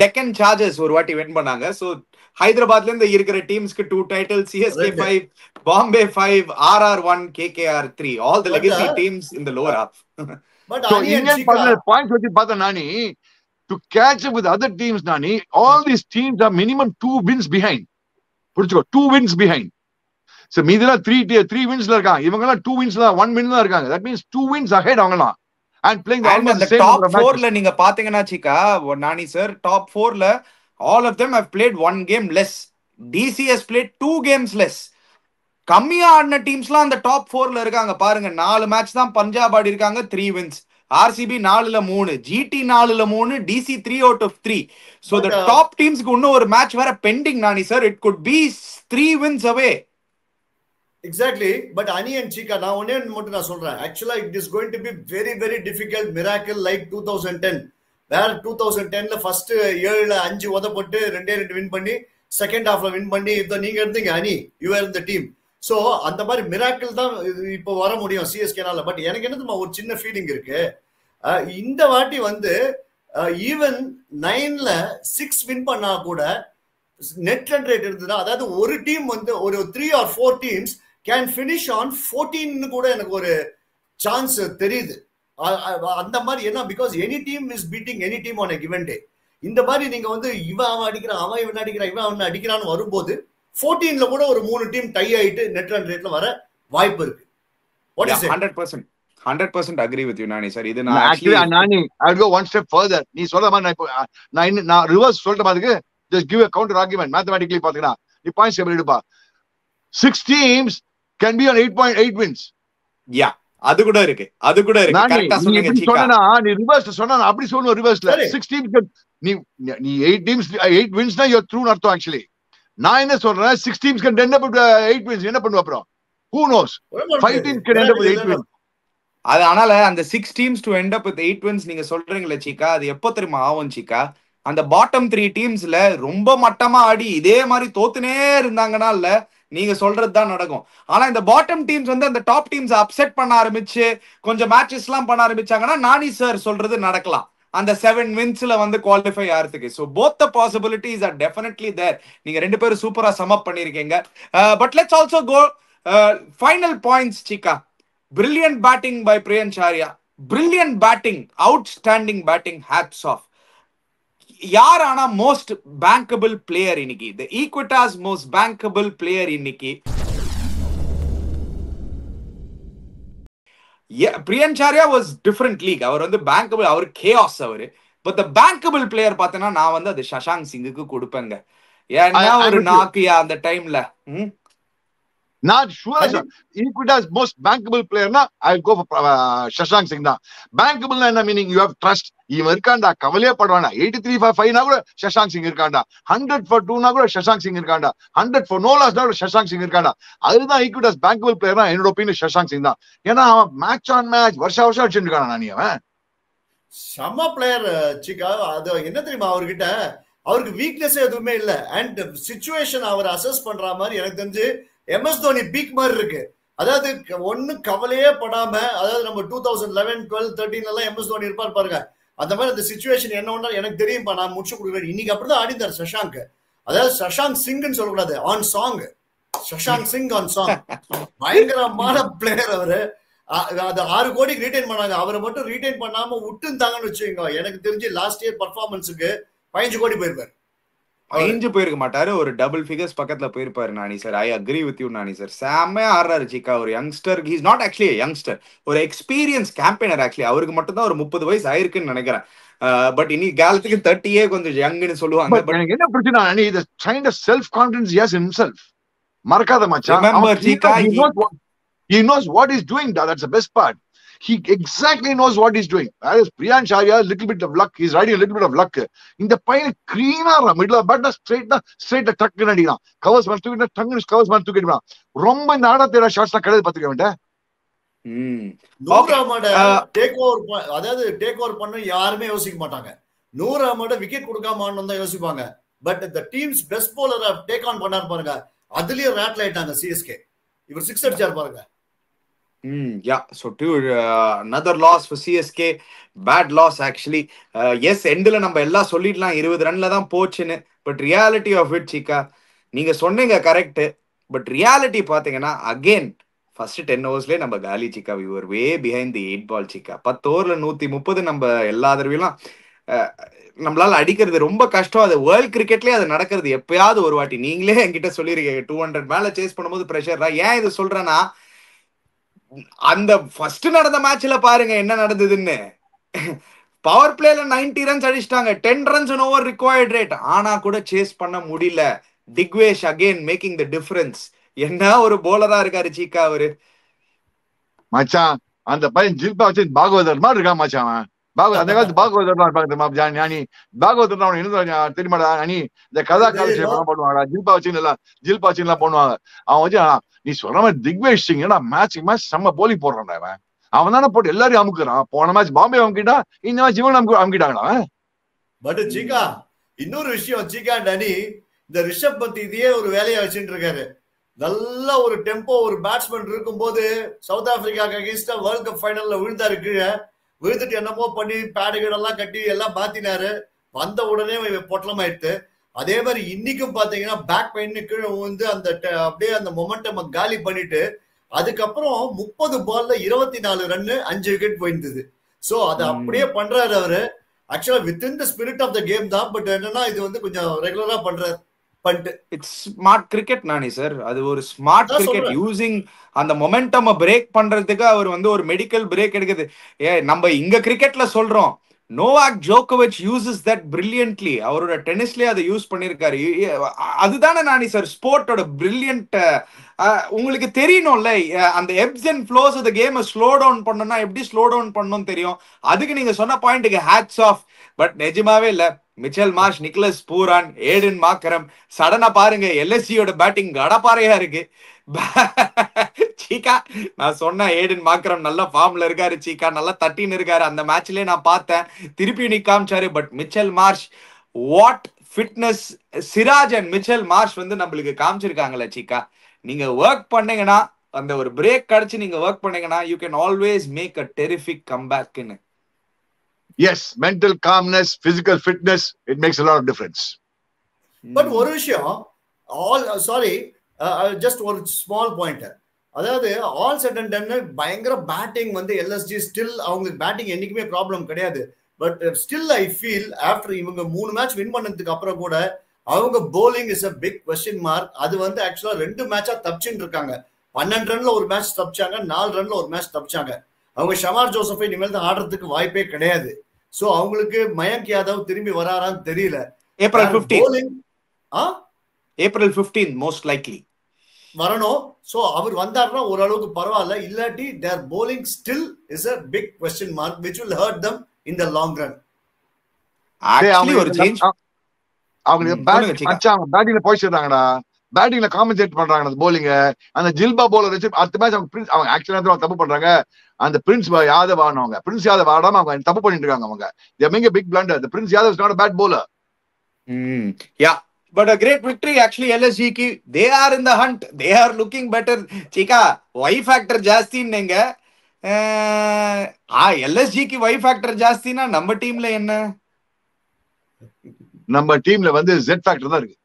Deccan Chargers 1 வாட்டி வின் பண்ணாங்க. சோ ஹைதராபாத்ல இருந்து இருக்கிற டீம்ஸ்க்கு 2 title, CSK 5, Bombay 5, RR 1, KKR 3. All the legacy teams in the lower half. But Indian points வச்சு பார்த்தா நானி to catch up with other teams, Nani, all these teams are minimum 2 wins behind. புரிச்சுக்கோ, 2 wins behind. So மீதெல்லாம் 3 wins ல இருக்காங்க. இவங்கெல்லாம் 2 wins ல 1 win தான் இருக்காங்க. That means 2 wins ahead அவங்கலாம். And playing almost the same top 4 ல நீங்க பாத்தீங்கன்னா Chika, Nani sir, top 4 ல all of them have played 1 game less. DC has played 2 games less. கம்மியா ஆடின டீம்ஸ்லாம் அந்த டாப் 4 ல இருக்காங்க பாருங்க. 4 மேட்ச் தான் பஞ்சாப் ஆடி இருக்காங்க, 3 wins. RCB 4-3, GT 4-3, DC 3 out of 3. So the top teamsக்கு இன்னும் ஒரு மேட்ச் வேற pending Nani sir. It could be 3 wins away. Exactly, but Ani and Chika, now only மட்டும் நான் சொல்றேன். Actually, it is going to be very, very difficult miracle like 2010. Where 2010ல first 7-5 உதப்பட்டு 2-2 win பண்ணி second ஹாஃப்ல win பண்ணி இப்போ நீங்க இருந்தீங்க அனி, யூ ஆர் இந்த டீம். ஸோ அந்த மாதிரி மிராக்கிள் தான் இப்போ வர முடியும் சிஎஸ்கேனால. பட் எனக்கு என்ன ஒரு சின்ன ஃபீலிங் இருக்கு, இந்த வாட்டி வந்து ஈவன் 9ல 6 வின் பண்ணா கூட நெட் ரன் ரேட் இருந்ததுன்னா, அதாவது ஒரு டீம் வந்து ஒரு 3 or 4 teams can finish on 14 கூட எனக்கு ஒரு சான்ஸ் தெரியுது. அந்த மாதிரி என்ன, because any team is beating any team on a given டே. இந்த மாதிரி நீங்க வந்து அவன் அடிக்கிறான், அவன் இவன் அடிக்கிறான், இவன் அவன் அடிக்கிறான்னு வரும்போது 14ல கூட ஒரு 3 டீம் டை ஆயிட்டு நெட் ரன் ரேட்ல வர வாய்ப்பு இருக்கு. What is it? 100% agree with you Nani sir. இது நான் actually Nani, I'll go one step further. நீ சொல்ற மாதிரி நான் ரிவர்ஸ் சொல்ற மாதிரி just give a counter argument. Mathematically பாத்தீங்கன்னா நீ பாயிண்ட்ஸ் எப்படி எடுப்பா, 6 teams can be on 8.8 wins. Yeah, அது கூட இருக்கு கரெக்ட்டா சொன்னீங்க சீக்கா. சொன்னா நீ ரிவர்ஸ் சொன்னா அப்படி சொல்லணும். ரிவர்ஸ்ல 6 teams நீ 8 teams 8 wins னா you are through அர்த்தம். actually நான் என்ன சொல்றேன், 6 teams can end up with 8 wins. என்ன பண்ணுவ அப்புறம்? who knows, 5 teams can end up with 8 wins. அதனால அந்த 6 teams to end up with 8 wins நீங்க சொல்றீங்களே சீக்கா, அது எப்போ தெரியுமா ஆகும் சீக்கா? அந்த பாட்டம் 3 டீம்ஸ்ல ரொம்ப மட்டமா ஆடி இதே மாதிரி தோத்துனே இருந்தாங்கன்னா இல்ல நீங்க சொல்றதுதான் நடக்கும். ஆனா இந்த பாட்டம் டீம்ஸ் வந்து அந்த டாப் டீம்ஸ் அப்செட் பண்ண ஆரம்பிச்சு கொஞ்சம் மேட்சஸ் எல்லாம் பண்ண ஆரம்பிச்சாங்கன்னா நானி சார் சொல்றது நடக்கலாம், அந்த 7 வின்ஸ்ல வந்து குவாலிஃபை ஆகிறதுக்கு. So both the possibilities are definitely there. நீங்க 2 பேரும் சூப்பரா சம் அப் பண்ணிருக்கீங்க. But let's also go final points சீக்கா. Brilliant batting by Priyansh Arya, brilliant batting, outstanding batting, hats off. யார் ஆனா மோஸ்ட் பேங்கபிள் பிளேயர் இன்னைக்கு? The Equitas most bankable player இன்னைக்கு Priyansh Arya was different league. அவர் வந்து பேங்கபிள், அவர் கேஆஸ் அவரு. பட் தி பேங்கபிள் பிளேயர் பார்த்தனா நான் வந்து அது சஷாங்க் சிங்குக்கு கொடுப்பேங்க. ஏன்னா ஒரு நாக்கியா அந்த டைம்ல Not sure, sir. Equitas most bankable player na, I'll go for Shashank Singh da. Bankable na meaning you have trust. Ivan irkanda kavaliya padvana 83 for 5 na kuda Shashank Singh irkanda, 100 for 2 na kuda Shashank Singh irkanda, 100 for no loss na kuda Shashank Singh irkanda. Adha Equitas bankable player na enoda opinion Shashank Singh da. Ena match on match varsha adichirukana nani avan. Sama player Chika, adu enna theriyuma avarkitta அவருக்கு weakness எதுவுமே இல்ல. And situation our assess பண்ற மாதிரி எனக்கு தெரிஞ்சு MS Dhoni peak மாதிரி இருக்கு. அதாவது ஒண்ணு கவலையே படாம, அதாவது நம்ம 2011, 12, 13 எல்லாம் எம்எஸ் தோனி இருப்பார் பாருங்க, அந்த மாதிரி அந்த சிச்சுவேஷன் என்ன ஒண்ணா எனக்கு தெரியும்பா, நான் முடிச்சு கொடுக்குறேன். இன்னைக்கு அப்படிதான் ஆடிந்தார் சஷாங்க். அதாவது சஷாங்க் சிங்னு சொல்லக்கூடாது, on song. Shashank Singh on song. பயங்கரமான பிளேயர் அவரு. அது 6 கோடிக்கு ரீடைன் பண்ணாங்க, அவரை மட்டும் ரீடைன் பண்ணாம விட்டுந்தாங்கன்னு வச்சுக்கோங்க. எனக்கு தெரிஞ்சு லாஸ்ட் இயர் பர்ஃபார்மன்ஸுக்கு 15 கோடி போயிருப்பாரு. 5 போயிருக்க மாட்டாரு, ஒரு டபுள் ஃபிகர்ஸ் பக்கத்துல போயிருப்பாரு Nani sir. I agree with you Nani sir. செம்மையா ஆடுறாரு சீக்கா. ஒரு youngster, he is not actually a youngster, ஒரு எக்ஸ்பீரியன்ஸ் கேம்பெயினர். ஆக்சுவலி அவருக்கு மட்டும் தான் ஒரு 30 வயசு ஆயிருக்குன்னு நினைக்கிறேன். பட் இனி காலத்துக்கு 30 கொஞ்சம் யங்னு சொல்லுவாங்க. பட் எனக்கு என்ன பிரச்சனை நானி, the kind of self confidence he has in himself. மறக்காத மச்சான், remember சீக்கா, he knows what he's doing. That's the best part. He exactly knows what he's doing. Whereas Priyancharia, little bit of luck, he's riding a little bit of luck. In the pine clean middle of but straight tuck அடிக்கிறான். Covers வந்து தூக்கிட்டு டங்கு covers வந்து தூக்கிடுறான். ரொம்ப இந்த ஆட தேட ஷாட்ஸ்லாம் கிடையாது பாத்துக்க வேண்டாம். நூறாமட டேக் ஓவர், அதாவது டேக் ஓவர் பண்ண யாருமே யோசிக்க மாட்டாங்க. நூறாமட விக்கெட் கொடுக்காம ஆடணும் தான் யோசிப்பாங்க. But the team's best bowler take on பண்ணார் பாருங்க, அதுலயும் ரேட்ல ஆயிட்டாங்க சிஎஸ்கே. இவர் 6 அடிச்சார் பாருங்க. Yeah, so another loss for CSK. Bad loss actually. Yes, endல நம்ம எல்லாம் சொல்லிடலாம் 20 ரன்ல தான் போச்சுன்னு. பட் ரியாலிட்டி ஆஃப் இட் சீக்கா, நீங்க சொன்னீங்க கரெக்ட். பட் ரியாலிட்டி பாத்தீங்கன்னா அகெயின் ஃபர்ஸ்ட் 10 ஓவர்ஸ்லேயே நம்ம காலி சீக்கா. we were way behind the 8 ball சீக்கா. 10 ஓவர்ல 130 நம்ம எல்லா தடவையும் நம்மளால அடிக்கிறது ரொம்ப கஷ்டம். அது வேர்ல்ட் கிரிக்கெட்லயே அது நடக்கிறது எப்பயாவது ஒரு வாட்டி. நீங்களே என்கிட்ட சொல்லிருக்கீங்க 200 மேல சேஸ் பண்ணும்போது ப்ரெஷர். ஏன் இது சொல்றேன்னா, அந்த ஃபர்ஸ்ட் நடந்த மேட்ச்ல பாருங்க என்ன நடந்ததுன்னு. பவர் பிளேல 90 ரன்ஸ் அடிச்சிட்டாங்க, 10 runs an over required rate. ஆனா கூட சேஸ் பண்ண முடியல. Digvesh again making the difference. என்ன ஒரு போலரா இருக்காரு சீக்கா அவரு. மச்சான் அந்த பையன் ஜில்பா வச்சு பாகவதர் மாதிரி இருக்கா மச்சான் அவன். அந்த காலத்து பாகவதர்லாம் இருப்பாங்க ஞானி. பாகவதர் அவன் என்ன தெரியுமாடா நீ இந்த கதா காலட்சேபம் பண்ணுவாங்கடா, ஜில்பா வச்சு எல்லாம் பண்ணுவாங்க. அவன் வச்சு நீ சொல்ற மாதிரி திக்வேஷ் சிங் மேட்ச் செம்ம போலி போடுறான்டா அவன். அவன் தானே போட்டு எல்லாரையும் அமுக்குறான். போன மேட்ச் பாம்பே அமுக்கிட்டா, இந்த மேட்ச் இவன் அமுக்கிட்டாங்களா. பட் சீகா இன்னொரு விஷயம், சீகா டனி இந்த ரிஷப் பந்த் இதையே ஒரு வேலையா வச்சுட்டு இருக்காரு. நல்ல ஒரு டெம்போ ஒரு பேட்ஸ்மேன் இருக்கும் போது சவுத் ஆப்பிரிக்காக்கு அகேன்ஸ்டா வேர்ல்ட் கப் ஃபைனல்ல விழுந்தாரு கீழே. விழுந்துட்டு என்னமோ பண்ணி பேடுகடெல்லாம் கட்டி எல்லாம் மாத்தினாரு. வந்த உடனே பொட்டலமாயிடுத்து. அதே மாதிரி இன்னைக்கும் பாத்தீங்கன்னா பேக் பெயின் கீழே வந்து அந்த அப்படியே அந்த மொமெண்டம் காலி பண்ணிட்டு அதுக்கப்புறம் 30 பால்ல 24 ரன்னு 5 விக்கெட் போயிருந்தது. சோ அதை அப்படியே பண்றாரு அவரு. ஆக்சுவலா within the spirit of the game தான். பட் என்னன்னா இது வந்து கொஞ்சம் ரெகுலரா பண்றாரு. It's smart cricket Nani sir. அது ஒரு ஸ்மார்ட் கிரிக்கெட் யூசிங் அந்த மொமெண்டம் பிரேக் பண்றதுக்கு அவர் வந்து ஒரு மெடிக்கல் பிரேக் எடுக்குது. நம்ம இங்க கிரிக்கெட்ல சொல்றோம் நோவாக் ஜோகோவிச் யூசஸ் தட் பிரில்லியன்ட்லி. அவரோட டென்னிஸ்லயே அதை யூஸ் பண்ணிருக்காரு. அதுதானே நானி சார் ஸ்போர்ட்டோட பிரில்லியன்ட். உங்களுக்கு தெரியணும்ல அந்த எப்ஸ் அண்ட் ஃப்ளோஸ் அந்த கேமை ஸ்லோ டவுன் பண்ணணும்னா எப்படி ஸ்லோ டவுன் பண்ணணும்னு தெரியும். அதுக்கு நீங்க சொன்ன பாயிண்ட்டுக்கு ஹேட்ஸ் ஆஃப். பட் நிஜமாவே இல்ல, Mitchell Marsh, Nicholas பூரான், Aden Markram சடனா பாருங்க எல்எஸ்சியோட பேட்டிங் கடப்பாறையா இருக்கு. சீக்கா நான் சொன்ன ஏடன் மார்க்ரம் நல்ல ஃபார்ம்ல இருக்காரு. சீக்கா நல்லா தட்டின்னு இருக்காரு. அந்த மேட்ச்லயே நான் பார்த்தேன், திருப்பி நீ காமிச்சாரு. But Mitchell Marsh what fitness Siraj and Mitchell Marsh வந்து நம்மளுக்கு காமிச்சிருக்காங்களே சீக்கா. நீங்க ஒர்க் பண்ணீங்கன்னா அந்த ஒரு பிரேக் கிடைச்சு நீங்க ஒர்க் பண்ணீங்கன்னா you can always make a terrific கம்பேக்னு. Yes, mental calmness, physical fitness, it makes a lot of difference. But ஒரு விஷயம், just ஒரு small pointer. அதாவது ஆல் செட் அண்ட் டன் பயங்கர பேட்டிங் வந்து எல்எஸ்ஜி ஸ்டில் அவங்களுக்கு பேட்டிங் என்னைக்குமே ப்ராப்ளம் கிடையாது. But still I feel after இவங்க 3 மேட்ச் வின் பண்ணதுக்கு அப்புறம் கூட அவங்க bowling is a big question mark. அது வந்து ஆக்சுவலா 2 மேட்சா தப்பிச்சுட்டு இருக்காங்க. 12 ரன்ல ஒரு மேட்ச் தப்பிச்சாங்க, 4 ரன்ல ஒரு மேட்ச் தப்பிச்சாங்க. அவங்க ஷமார் ஜோசஃபை இனிமேல் தான் ஆடுறதுக்கு வாய்ப்பே கிடையாது. சோ அவங்களுக்கு மயங்க் யாதவ் திரும்பி வராரான்னு தெரியல. ஏப்ரல் 15 மோஸ்ட் லைக்லி வரணும். சோ அவர் வந்தாருன்னா ஓரளவுக்கு பரவாயில்ல. இல்லாட்டி their bowling still is a big question mark which will hurt them in the long run. Actually ஒரு சேஞ்ச் அவங்க பேட்டிங்ல போயிடுறாங்கடா. பேட்டிங்ல காம்பன்சேட் பண்றாங்க அந்த bowling. அந்த ஜில்பா bowler வச்சு அடுத்த மேட்ச் அவங்க ஆக்சுவலா தப்பு பண்றாங்க. அந்த பிரின்ஸ் யாதவ் ஆனவங்க பிரின்ஸ் யாதவ் ஆடாம அவங்க தப்பு பண்ணிட்டு இருக்காங்க. அவங்க they make a big blunder. The Prince Yadav is not a bad bowler. Yeah, but a great victory actually. LSG ki they are in the hunt, they are looking better. Chika y factor ಜಾಸ್ತಿ nenga LSG ki y factor ಜಾಸ್ತಿ na நம்ம டீம்ல என்ன? நம்ம டீம்ல வந்து Z factor தான் இருக்கு.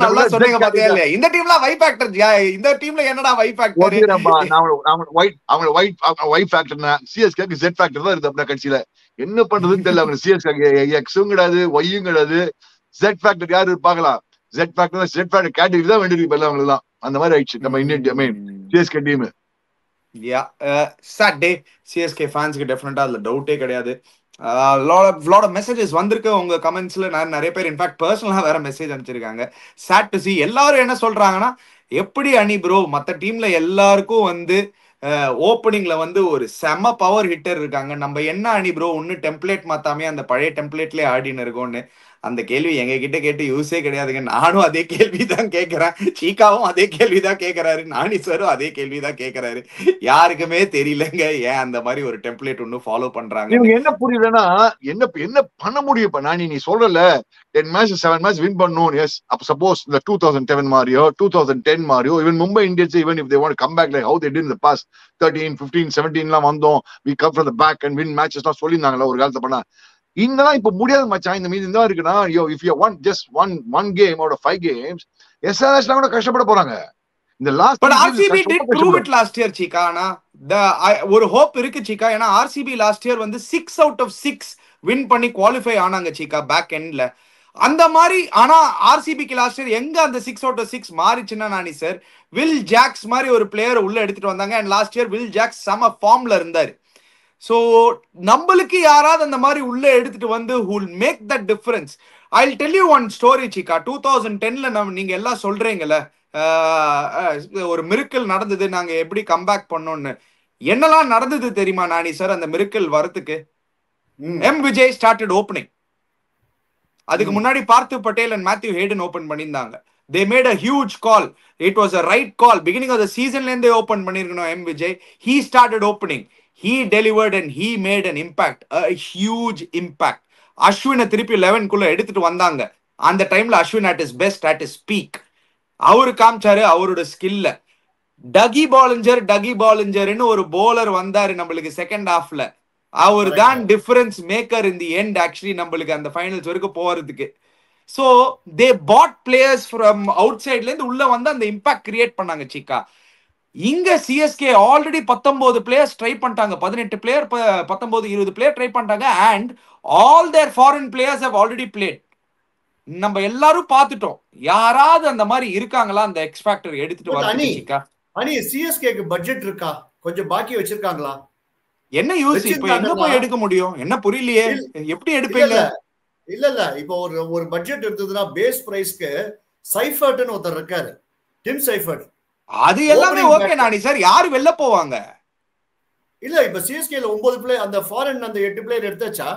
நல்லா சொன்னீங்க பாத்தியா இல்லையா? இந்த டீம்ல y factor, இந்த டீம்ல என்னடா y factor? அவங்க y factor CSK க்கு Z factor தான் இருக்கு. அப்படியே கட்சியில என்ன பண்றதுன்னு தெரியல. அவங்க CSK Xம் கிடையாது, Yயும் கிடையாது. Z factor யாரு பார்க்கலாம்? Z factor கேட்டகரி தான் வேண்டியிருக்கு இப்ப அவங்களுக்கு தான். அந்த மாதிரி ஆயிடுச்சு நம்ம Indian CSK team. Saturday CSK ஃபேன்ஸ்க்கு டெஃபினட்டா அதுல டவுட்டே கிடையாது. lot of messages வந்திருக்கு உங்க கமெண்ட்ஸ்ல. நிறைய பேர் இன்ஃபேக்ட் பர்சனலா வேற மெசேஜ் அனுப்பிச்சிருக்காங்க. sad to see. எல்லாரும் என்ன சொல்றாங்கன்னா எப்படி அணி ப்ரோ மத்த டீம்ல எல்லாருக்கும் வந்து ஓப்பனிங்ல வந்து ஒரு செம பவர் ஹிட்டர் இருக்காங்க, நம்ம என்ன அணி ப்ரோ ஒன்னு டெம்ப்ளேட் மாத்தாமே அந்த பழைய டெம்ப்ளேட்லயே ஆடின்னு இருக்கோம்னு. அந்த கேள்வி எங்க கிட்ட கேட்டு யூஸே கிடையாதுங்க. நானும் அதே கேள்விதான் கேட்கிறேன், சீக்காவும் அதே கேள்விதான் கேட்கிறாரு, நானி சாரும் அதே கேள்விதான் கேட்கிறாரு. யாருக்குமே தெரியலங்க ஏன் அந்த மாதிரி ஒரு டெம்ப்ளேட் ஒன்னு ஃபாலோ பண்றாங்க. இவங்க என்ன புரியலன்னா என்ன பண்ண முடியும் இப்ப? நானி நீ சொல்றல 10 matches 7 matches வின் பண்ணணும். எஸ், அப்ப சப்போஸ் இந்த 2007 மாதிரியோ 2010 மாதிரியோ even Mumbai Indians even if they want to come back like how they did in the past 13 15 17 லாம் வந்தோம், we come from the back and win matches லாம் சொல்லிருந்தாங்கல ஒரு காலத்துல. பண்ணா இதெல்லாம் இப்ப முடியாது மச்சான். இந்த மீது தான் இருக்குன்னா if you want just one game out of 5 games SRH கூட கஷ்டப்பட போறாங்க. இந்த last but RCB did prove it last year சீக்கா. ஆனா ஒரு ஹோப் இருக்கு சீக்கா. ஏன்னா RCB லாஸ்ட் இயர் வந்து 6 out of 6 வின் பண்ணி குவாலிஃபை ஆனாங்க சீக்கா பேக் எண்ட்ல. அந்த மாதிரி ஆனா RCBக்கு லாஸ்ட் இயர் எங்க அந்த 6 out of 6 மாறிச்சுன்னா நானி சார் வில் ஜாக்ஸ் மாதிரி ஒரு பிளேயரை உள்ள எடுத்துட்டு வந்தாங்க. And last year Will Jacks செம ஃபார்ம்ல இருந்தாரு. சோ நம்மளுக்கு யாராவது அந்த மாதிரி உள்ள எடுத்துட்டு வந்து who will make that difference. I'll tell you one story, Chika. 2010ல நீங்க எல்லாம் சொல்றீங்கல்ல, ஒரு மிராக்கிள் நடந்தது, நாங்க எப்படி கம்பேக் பண்ணோம்னு. என்னெல்லாம் நடந்தது தெரியுமா நானி சார் அந்த மிராக்கிள் வரதுக்கு? M Vijay started opening. அதுக்கு முன்னாடி Parthiv Patel and Matthew Hayden open பண்ணியிருந்தாங்க. They made a huge call. It was a right call. Beginning of the season they open பண்ணிருக்கணும் M Vijay. He started opening. He delivered and he made an impact. A huge impact. அஸ்வினை திருப்பி 11 குள்ள எடுத்துட்டு வந்தாங்க. அந்த டைம்ல Ashwin at his best, at his peak. அவரு காமிச்சாரு அவரோட ஸ்கில்ல. டகி பாலிஞ்சர்னு ஒரு bowler வந்தாரு நம்மளுக்கு செகண்ட் ஹாஃப்ல. அவர் தான் difference maker in the end actually நம்மளுக்கு அந்த ஃபைனல்ஸ் வரைக்கும் போறதுக்கு. So they bought players from outside ல இருந்து உள்ள வந்து அந்த இம்பாக்ட் கிரியேட் பண்ணாங்க சீக்கா. இங்க சிஎஸ்கே ஆல்ரெடி 19 பிளேயர்ஸ் ட்ரை பண்ணிட்டாங்க, 18 பிளேயர் 19-20 பிளேயர் ட்ரை பண்ணிட்டாங்க. And all their foreign players have already played. நம்ம எல்லாரும் பார்த்துட்டோம். யாராவது அந்த மாதிரி இருக்காங்களா அந்த எக்ஸ் ஃபேக்டர் எடுத்துட்டு வரதுக்கு சீக்கா? அனி சிஎஸ்கேக்கு பட்ஜெட் இருக்கா? கொஞ்சம் பாக்கி வச்சிருக்காங்களா? என்ன யூஸ் இப்போ எங்க போய் எடுக்க முடியும்? என்ன புரியலையே, எப்படி எடுப்பீங்க? இல்ல இப்போ ஒரு பட்ஜெட் இருந்ததுன்னா பேஸ் பிரைஸ்க்கு சைஃபர்ட்னு ஒருத்தர் இருக்காரு, டிம் சைஃபர்ட். அது எல்லாமே ஓகே நானி சார். யாரு வெளில போவாங்க? இல்ல இப்ப சிஎஸ்கேல 9 பிளேயர், அந்த ஃபாரின் அந்த 8 பிளேயர் எடுத்தாச்சா?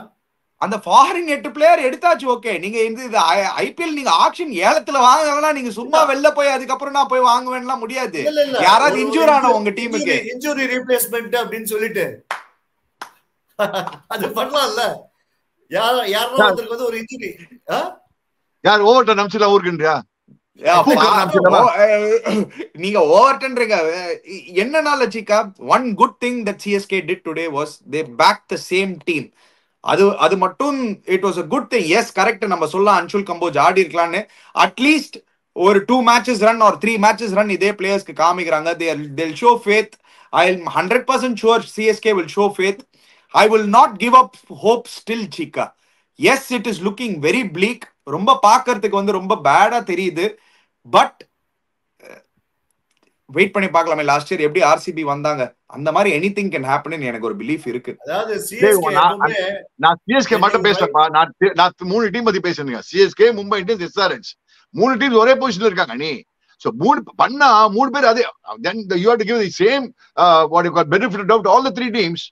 அந்த ஃபாரின் 8 பிளேயர் எடுத்தாச்சு ஓகே. நீங்க இந்த ஐபிஎல் நீங்க ஆக்ஷன் ஏலத்துல வாங்கலாம். நீங்க சும்மா வெளில போய் அதுக்கப்புறம் நான் போய் வாங்குவேன்லாம் முடியாது. யாராவது இன்ஜூர் ஆன உங்க டீமுக்கு இன்ஜூரி ரீப்ளேஸ்மென்ட் அப்படின்னு சொல்லிட்டு அது பண்ணலாம்ல. யாரோ ஒருத்தருக்கு வந்து ஒரு இன்ஜூரி, யார் ஓவர்டன் அம்சல ஊர்க்குன்றியா? நீங்க ஓவர்டன்றீங்க. என்னனால Cheeka, one good thing that CSK did today was they back the same team. அது மட்டும் it was a good thing. Yes correct, நம்ம சொல்லலாம் அன்ஷுல் கம்போஜ் ஆடி இருக்கலாம்னு. அட்லீஸ்ட் ஒரு 2 matches run or 3 matches run இதே பிளேயர்ஸ்க்கு காமிக்கிறாங்க. they'll show faith. I'm 100% sure CSK will show faith. I will not give up hope still Chika. Yes, it is looking very bleak. ரொம்ப பார்க்கிறதுக்கு வந்து ரொம்ப பேடா தெரியுது. பட் வெயிட் பண்ணி பார்க்கலாமே. லாஸ்ட் இயர் எப்படி ஆர்சிபி வந்தாங்க, அந்த மாதிரி எனிதிங் கேன் ஹேப்பன் எனக்கு ஒரு பிலீஃப் இருக்கு. அதாவது சிஎஸ்கே நான் சிஎஸ்கே மட்டும் பேசலப்பா, நான் 3 டீம் பத்தி பேசுறேன். CSK, Mumbai Indians, SRH 3 teams ஒரே பொசிஷன்ல இருக்காங்க. நீ so 3 பேர் அதே, then you have to give the same what you call benefit of doubt to all the 3 teams.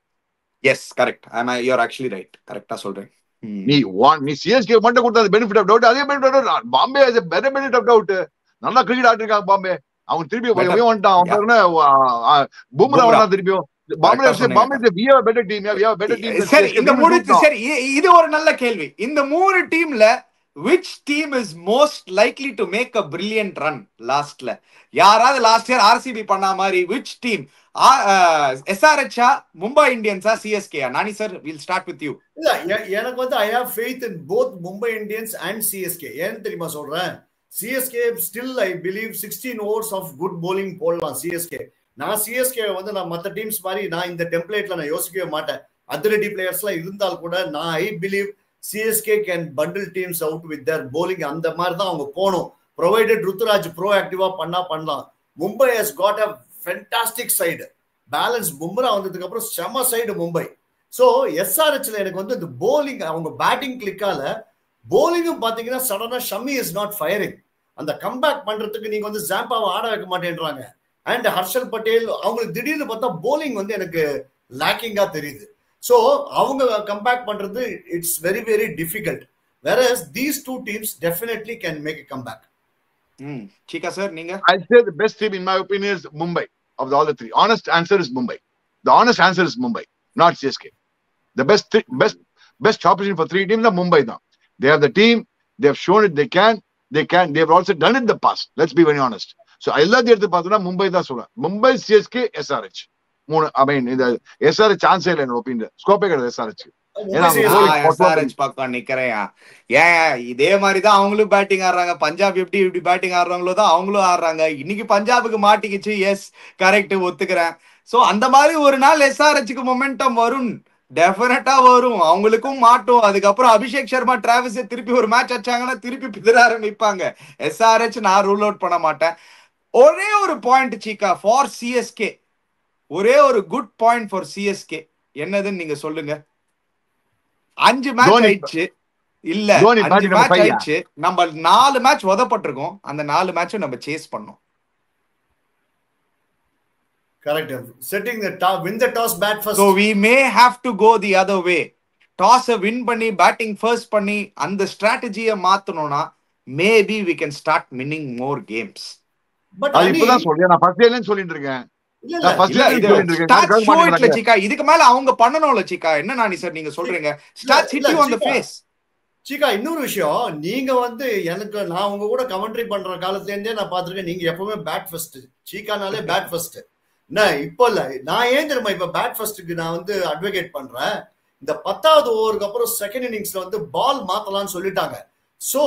Yes, correct. You're actually right. கரெக்ட்டா சொல்றேன். நீ சிஎஸ்கே மட்டும் கொடுத்த பெனிஃபிட் ஆஃப் டவுட், அதே benefit of doubt Bombay has a better benefit of doubt. நல்லா cricket ஆடிருக்காங்க பாம்பே. அவங்க திருப்பி வந்துட்டான். பும்ரா வந்தா திருப்பி Bombay we have a better team. We have a better team. சரி, இந்த சரி, இது ஒரு நல்ல கேள்வி. இந்த 3 டீம்ல which team is most likely to make a brilliant run லாஸ்ட்ல? யாராவது லாஸ்ட் இயர் ஆர்சிபி பண்ண மாதிரி which team? SRH, மும்பை இந்தியன்ஸா, CSK? Nani sir, we'll start with you. இல்ல எனக்கு வந்து I have faith in both Mumbai Indians and CSK. ஏன் தெரியுமா சொல்றேன்? CSK still I believe 16 overs of good bowling போடலாம் CSK. நான் CSK வந்து நான் மத்த டீம்ஸ் மாதிரி நான் இந்த டெம்ப்ளேட்ல நான் யோசிக்கவே மாட்டேன். அத்லெட்டிக் பிளேயர்ஸ்லாம் இருந்தால் கூட நான் I believe CSK can bundle teams out with their bowling. அந்த மாதிரி தான் அவங்க போணும். provided ருத்துராஜ் ப்ரோஆக்டிவா பண்ணலாம். Mumbai has got a fantastic side. Balance Bumrah வந்ததுக்கு அப்புறம் செம சைடு மும்பை. சோ எஸ்ஆர்எச்ல எனக்கு வந்து இந்த போலிங், அவங்க பேட்டிங் கிளிக்கால போலிங்கும் பாத்தீங்கன்னா சடனா ஷம்மி இஸ் நாட் ஃபயரிங். அந்த கம்பேக் பண்றதுக்கு நீங்க வந்து ஜாம்பாவை ஆட வைக்க மாட்டேன்றாங்க. அண்ட் ஹர்ஷல் பட்டேல் அவங்களுக்கு திடீர்னு பார்த்தா போலிங் வந்து எனக்கு லேக்கிங்கா தெரியுது. சோ அவங்க கம்பேக் பண்றது it's very very difficult. whereas these 2 teams definitely can make a comeback. Chika sir, நீங்க? I say the best team in my opinion is Mumbai. Of all the 3, honest answer is Mumbai. The honest answer is Mumbai, not CSK. The best option for 3 teams is Mumbai now. They have the team. They have shown it. They can. They have also done it in the past. Let's be very honest. So I love the other part. Mumbai da sola. Mumbai, CSK, SRH. I mean, the SRH chance in opinion. Scope is SRH. பக்கம் நிக்கிறேன். ஏன் இதே மாதிரிதான் அவங்களும் batting ஆடுறாங்க. பஞ்சாப் எப்படி batting ஆடுறாங்களோ தான் அவங்களும் ஆடுறாங்க. இன்னைக்கு பஞ்சாபுக்கு மாட்டிக்கிச்சு. எஸ் கரெக்ட், ஒத்துக்கிறேன். சோ அந்த மாதிரி ஒரு நாள் எஸ்ஆர்எச்சுக்கு மொமெண்டம் வரும், டெஃபினட்டா வரும். அவங்களுக்கும் மாட்டோம். அதுக்கப்புறம் அபிஷேக் சர்மா, டிராவிஸ் திருப்பி ஒரு மேட்ச் வச்சாங்கன்னா திருப்பி பிதற ஆரம்பிப்பாங்க. எஸ்ஆர்எச் நான் ரூல் அவுட் பண்ண மாட்டேன். ஒரே ஒரு பாயிண்ட் சீக்கா ஃபார் சிஎஸ்கே, ஒரே ஒரு குட் பாயிண்ட் ஃபார் சிஎஸ்கே என்னதுன்னு நீங்க சொல்லுங்க. 5 மேட்ச் ஆயிடுச்சு. இல்ல தோனி 5 batting number மேட்ச் 5. ஆயிடுச்சு. நம்ம 4 மேட்ச் உதப்பட்டிருக்கோம். அந்த 4 மேட்சும் நம்ம சேஸ் பண்ணோம். Correct. Setting the top, win the toss, bat first. So we may have to go the other way. Toss win பண்ணி பேட்டிங் ஃபர்ஸ்ட் பண்ணி அந்த ஸ்ட்ராட்டஜியை மாத்தணும்னா maybe we can start winning more games. But அது இப்பதான் சொல்றேன். நான் first டேல சொல்லிட்டு இருக்கேன். இல்ல நான் ஃபர்ஸ்ட் டேல சொல்லிட்டு இருக்கேன். ஸ்டார்ட் ஷோ இட்ல சிக்கா. இதுக்கு மேல அவங்க பண்ணணும்ல சிக்கா. என்ன நானி சார் நீங்க சொல்றீங்க? Start hit you on the face. Cheeka, இன்னொரு விஷயம், நீங்க வந்து எனக்கு நான் உங்க கூட கமெண்ட்ரி பண்ற காலத்துல இருந்தே நான் பாத்திருக்கேன், நீங்க எப்பவுமே பேட் ஃபர்ஸ்ட். சீக்கானாலே பேட் ஃபர்ஸ்ட். நான் இப்போ இல்ல, நான் ஏன் தெரியுமா இப்ப பேட் ஃபர்ஸ்ட்க்கு நான் வந்து அட்வொகேட் பண்றேன். இந்த 10வது ஓவருக்கு அப்புறம் செகண்ட் இன்னிங்ஸ்ல வந்து பால் மாத்தலாம்னு சொல்லிட்டாங்க. So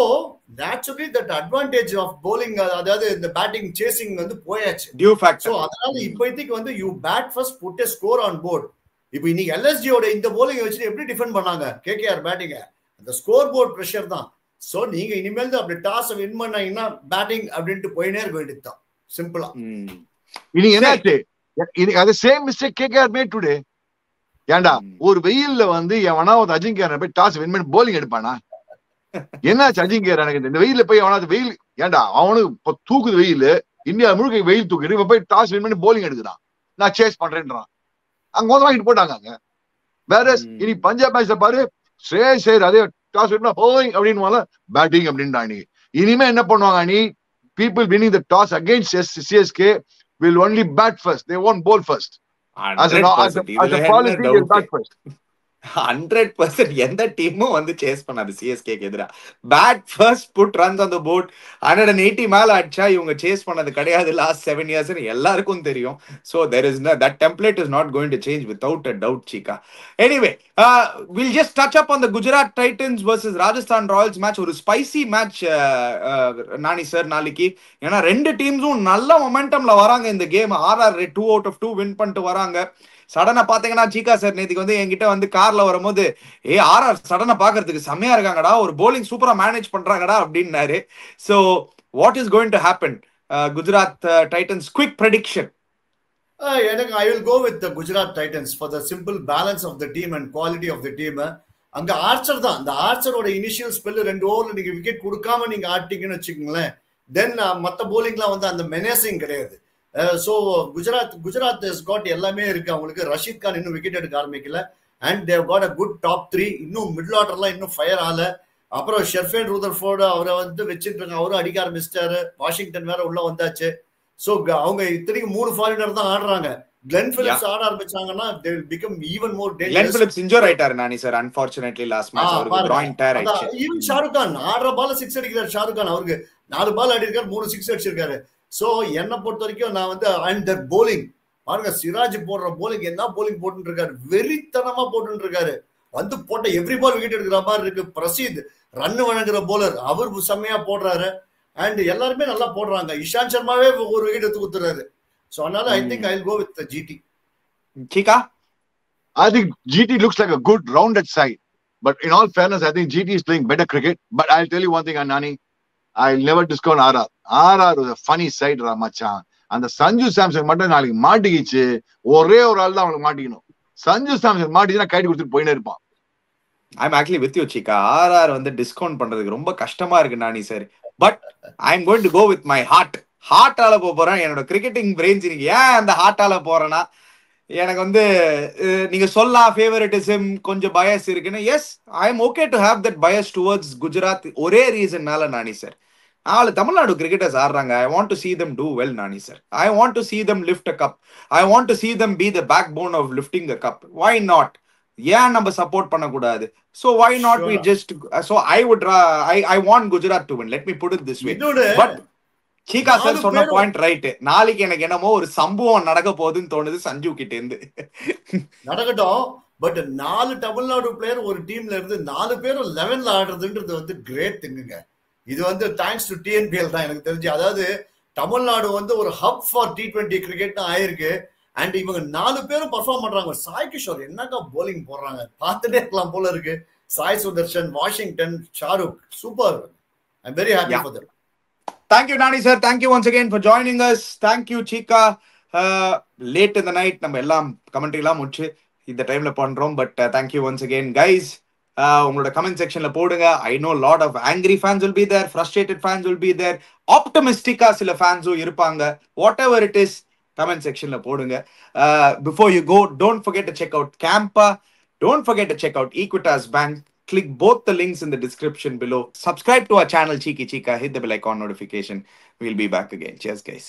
naturally that advantage of bowling, அதாவது இந்த பேட்டிங் சேசிங் வந்து போயாச்சு. Due factor. சோ அதனால இப்போதைக்கு வந்து you bat first put a score on board. இப்போ இன்னைக்கு LSG ஓட இந்த bowling வச்சு எப்படி டிஃபெண்ட் பண்ணாங்க KKR பேட்டிங்க? அந்த ஸ்கோர் போர்ட் பிரஷர் தான். சோ நீங்க இனிமேல் அப்படி டாஸ் வின் பண்ணீங்கன்னா பேட்டிங் அப்படின்ட்டு போயினே இருக்க வேண்டியதுதான், சிம்பிளா. இன்னைக்கு என்னாச்சு? அது same mistake KKR made today. ஏண்டா ஒரு வெயில்ல வந்து எவனா ஒரு அஜிங்கியார் போய் டாஸ் வின் பண்ணி போலிங் எடுப்பானா? என்னாச்சு அஜிங்கியார்? எனக்கு இந்த வெயில்ல போய் அவனா வெயில், ஏண்டா அவனுக்கு தூக்குது வெயில், இந்தியா முழுக்க வெயில் தூக்குது, இப்ப போய் டாஸ் வின் பண்ணி போலிங் எடுக்கிறான், நான் சேஸ் பண்றேன்றான். அங்க வாங்கிட்டு போட்டாங்க அங்க. வேற இனி பஞ்சாப் மேட்ச்ல பாரு, சரி அதே டாஸ் வின் போலிங் அப்படின்னு பேட்டிங் அப்படின்டா. நீ இனிமே என்ன பண்ணுவாங்க? நீ people winning the toss against CSK will only bat first. They won't bowl first. As a policy, they'll bat first. 100% எந்த டீமும் வந்து சேஸ் பண்ணாது சிஎஸ்கேக்கு எதிரா. Bat first put runs on the board. 180 மேல அடிச்சா இவங்க சேஸ் பண்ணது கிடையாது லாஸ்ட் 7 years எல்லாருக்கும் தெரியும். So there is no, that template is not going to change without a doubt, Chika. Anyway, we'll just touch up on the Gujarat Titans versus Rajasthan Royals match. ஒரு spicy match நானி sir நாளைக்கு. ஏன்னா ரெண்டு டீம்ஸும் நல்ல மொமெண்டம்ல வராங்க இந்த game. RR 2 out of 2 win பண்ணிட்டு வராங்க. சடனா பாத்தீங்கன்னா சீக்கா சார் நேத்துக்கு வந்து என்கிட்ட வந்து கார்ல வரும்போது, RR சடனா பாக்குறதுக்கு செம்மையா இருக்காங்கடா, ஒரு bowling சூப்பரா மேனேஜ் பண்றாங்கடா அப்படின்னாரு. So what is going to happen? Gujarat Titans, quick prediction. I will go with the Gujarat Titans for the simple balance of the team and quality of the team. அங்க Archer தான். அந்த ஆர்ச்சரோட initial spell 2 ஓவர்ல நீங்க wicket கொடுக்காம நீங்க ஆட்டிங்கன்னு வச்சுக்கோங்களேன், தென் மத்த போலிங்லாம் வந்து அந்த மெனேசிங் கிடையாது. So Gujarat has got எல்லாமே இருக்கு அவங்களுக்கு. ரஷீத் கான் இன்னும் விக்கெட் எடுக்க ஆரம்பிக்கல. And they've got a good top 3. இன்னும் மிடில் ஆர்டர்லாம் இன்னும் ஃபயர் ஆகல. அப்புறம் ஷெர்ஃபேன் ரூதர்ஃபோர்டு அவரை வந்து வச்சுட்டு இருக்காங்க, அவரும் அடிக்க ஆரம்பிச்சிட்டாரு. வாஷிங்டன் வேற உள்ள வந்தாச்சு. சோ அவங்க இத்தனைக்கு 3 ஃபாரினர் தான் ஆடுறாங்க. கிளென் பிலிப்ஸ் ஆட ஆரம்பிச்சாங்கன்னா they will become even more dangerous. Glenn Phillips injure ஆயிட்டாரு Nani sir, unfortunately last match அவருக்கு groin tear ஆயிடுச்சு. ஈவன் ஷாருக் கான் ஆடுற பால் 6 அடிக்கிறார். ஷாருக் கான் அவருக்கு 4 பால் அடிக்கிறார், 3 6 அடிச்சிருக்காரு. சோ என்ன பொறுத்த வரைக்கும் நான் வந்து அண்ட் தட் போலிங் பாருங்க, சிராஜ் போடுற போலிங் என்ன போலிங் போட்டு இருக்காரு, வெறித்தனமா போட்டு இருக்காரு. வந்து போட்ட எவ்ரி பால் விக்கெட் எடுக்கிற மாதிரி இருக்கு. பிரசீத் ரன் வழங்குற போலர், அவர் செம்மையா போடுறாரு. அண்ட் எல்லாருமே நல்லா போடுறாங்க. இஷாந்த் சர்மாவே ஒரு விக்கெட் எடுத்து கொடுத்துறாரு. சோ அதனால I think I'll go with the GT. Chika, I think GT looks like a good rounded side, but in all fairness I think GT is playing better cricket. But I'll tell you one thing, Anani, I'll never discount RR. RR was a funny side மச்சான். அந்த சஞ்சு சாம்சன் மட்டும் நாளைக்கு மாட்டிக்கிச்சு, ஒரே ஒரு ஆள் தான் அவனுக்கு மாட்டிக்கணும். சஞ்சு சாம்சன் மாட்டிச்சுன்னா கைட்டு கொடுத்துட்டு போயினே இருப்பான். I'm actually with you, Chika. RR வந்து டிஸ்கவுண்ட் பண்றதுக்கு ரொம்ப கஷ்டமா இருக்கு Nani sir. But I'm going to go with my heart. ஹார்ட்டால போறேன். என்னோட கிரிக்கெட்டிங் பிரெயின்ஸ் இன்னைக்கு ஏன் அந்த ஹார்ட்டால போறேன்னா, எனக்கு வந்து நீங்க சொல்லலாம் ஃபேவரட்டிசம் கொஞ்சம் பயஸ் இருக்குன்னு. Yes, I am okay to have that bias towards Gujarat. ஒரே ரீசன்னால நானி சார், 4 தமிழ்நாடு கிரிக்கெட்டர்ஸ் ஆடுறாங்க. I want to see them do well, Nani sir. I want to see them lift a cup. I want to see them be the backbone of lifting the cup. Why not? ஏன் நம்ம support பண்ணக்கூடாது? So why not we just so I want Gujarat to win. Let me put it this way. But Cheeka sir சொன்ன point right. நாளைக்கு எனக்கு என்னமோ ஒரு சம்பவம் நடக்க போகுதுன்னு தோணுது சஞ்சு கிட்ட இருந்து. நடக்கட்டும். பட் 4 தமிழ்நாடு பிளேயர் ஒரு டீம்ல இருந்து 4 பேரும் 11ல ஆடுறதுன்றது வந்து கிரேட் திங்குங்க. இது வந்து தேங்க்ஸ் டு TNPL தான் எனக்கு தெரிஞ்சு. அதாவது தமிழ்நாடு வந்து ஒரு ஹப் ஃபார் T20 கிரிக்கெட் ஆயிருக்கு. அண்ட் இவங்க 4 பேரும் பர்ஃபார்ம் பண்றாங்க. சாய் கிஷோர் என்னக்கா போலிங் போடுறாங்க, பார்த்துட்டே இருக்கலாம் போல இருக்கு. Sai Sudharshan, Washington, Shahrukh, super. I am very happy for that. Thank you, Nani sir. Thank you once again for joining us. Thank you, Chika. Late in the night, நம்ம எல்லாம் கமெண்ட்ரி எல்லாம் முடிச்சு இந்த டைம்ல பண்றோம். But thank you once again, guys. உங்களோட comment செக்ஷன்ல போடுங்க. I know lot of angry fans will be there, frustrated fans will be there, ஆப்டமிஸ்டிக்கா சில ஃபேன்ஸும் இருப்பாங்க. Whatever it is, comment செக்ஷன்ல போடுங்க. Before you go, don't forget to check out Campa. Don't forget to check out Equitas Bank. Click both the links in the description below. Subscribe to our channel Cheeky Chika. Hit the bell icon notification. We'll be back again. Cheers, guys.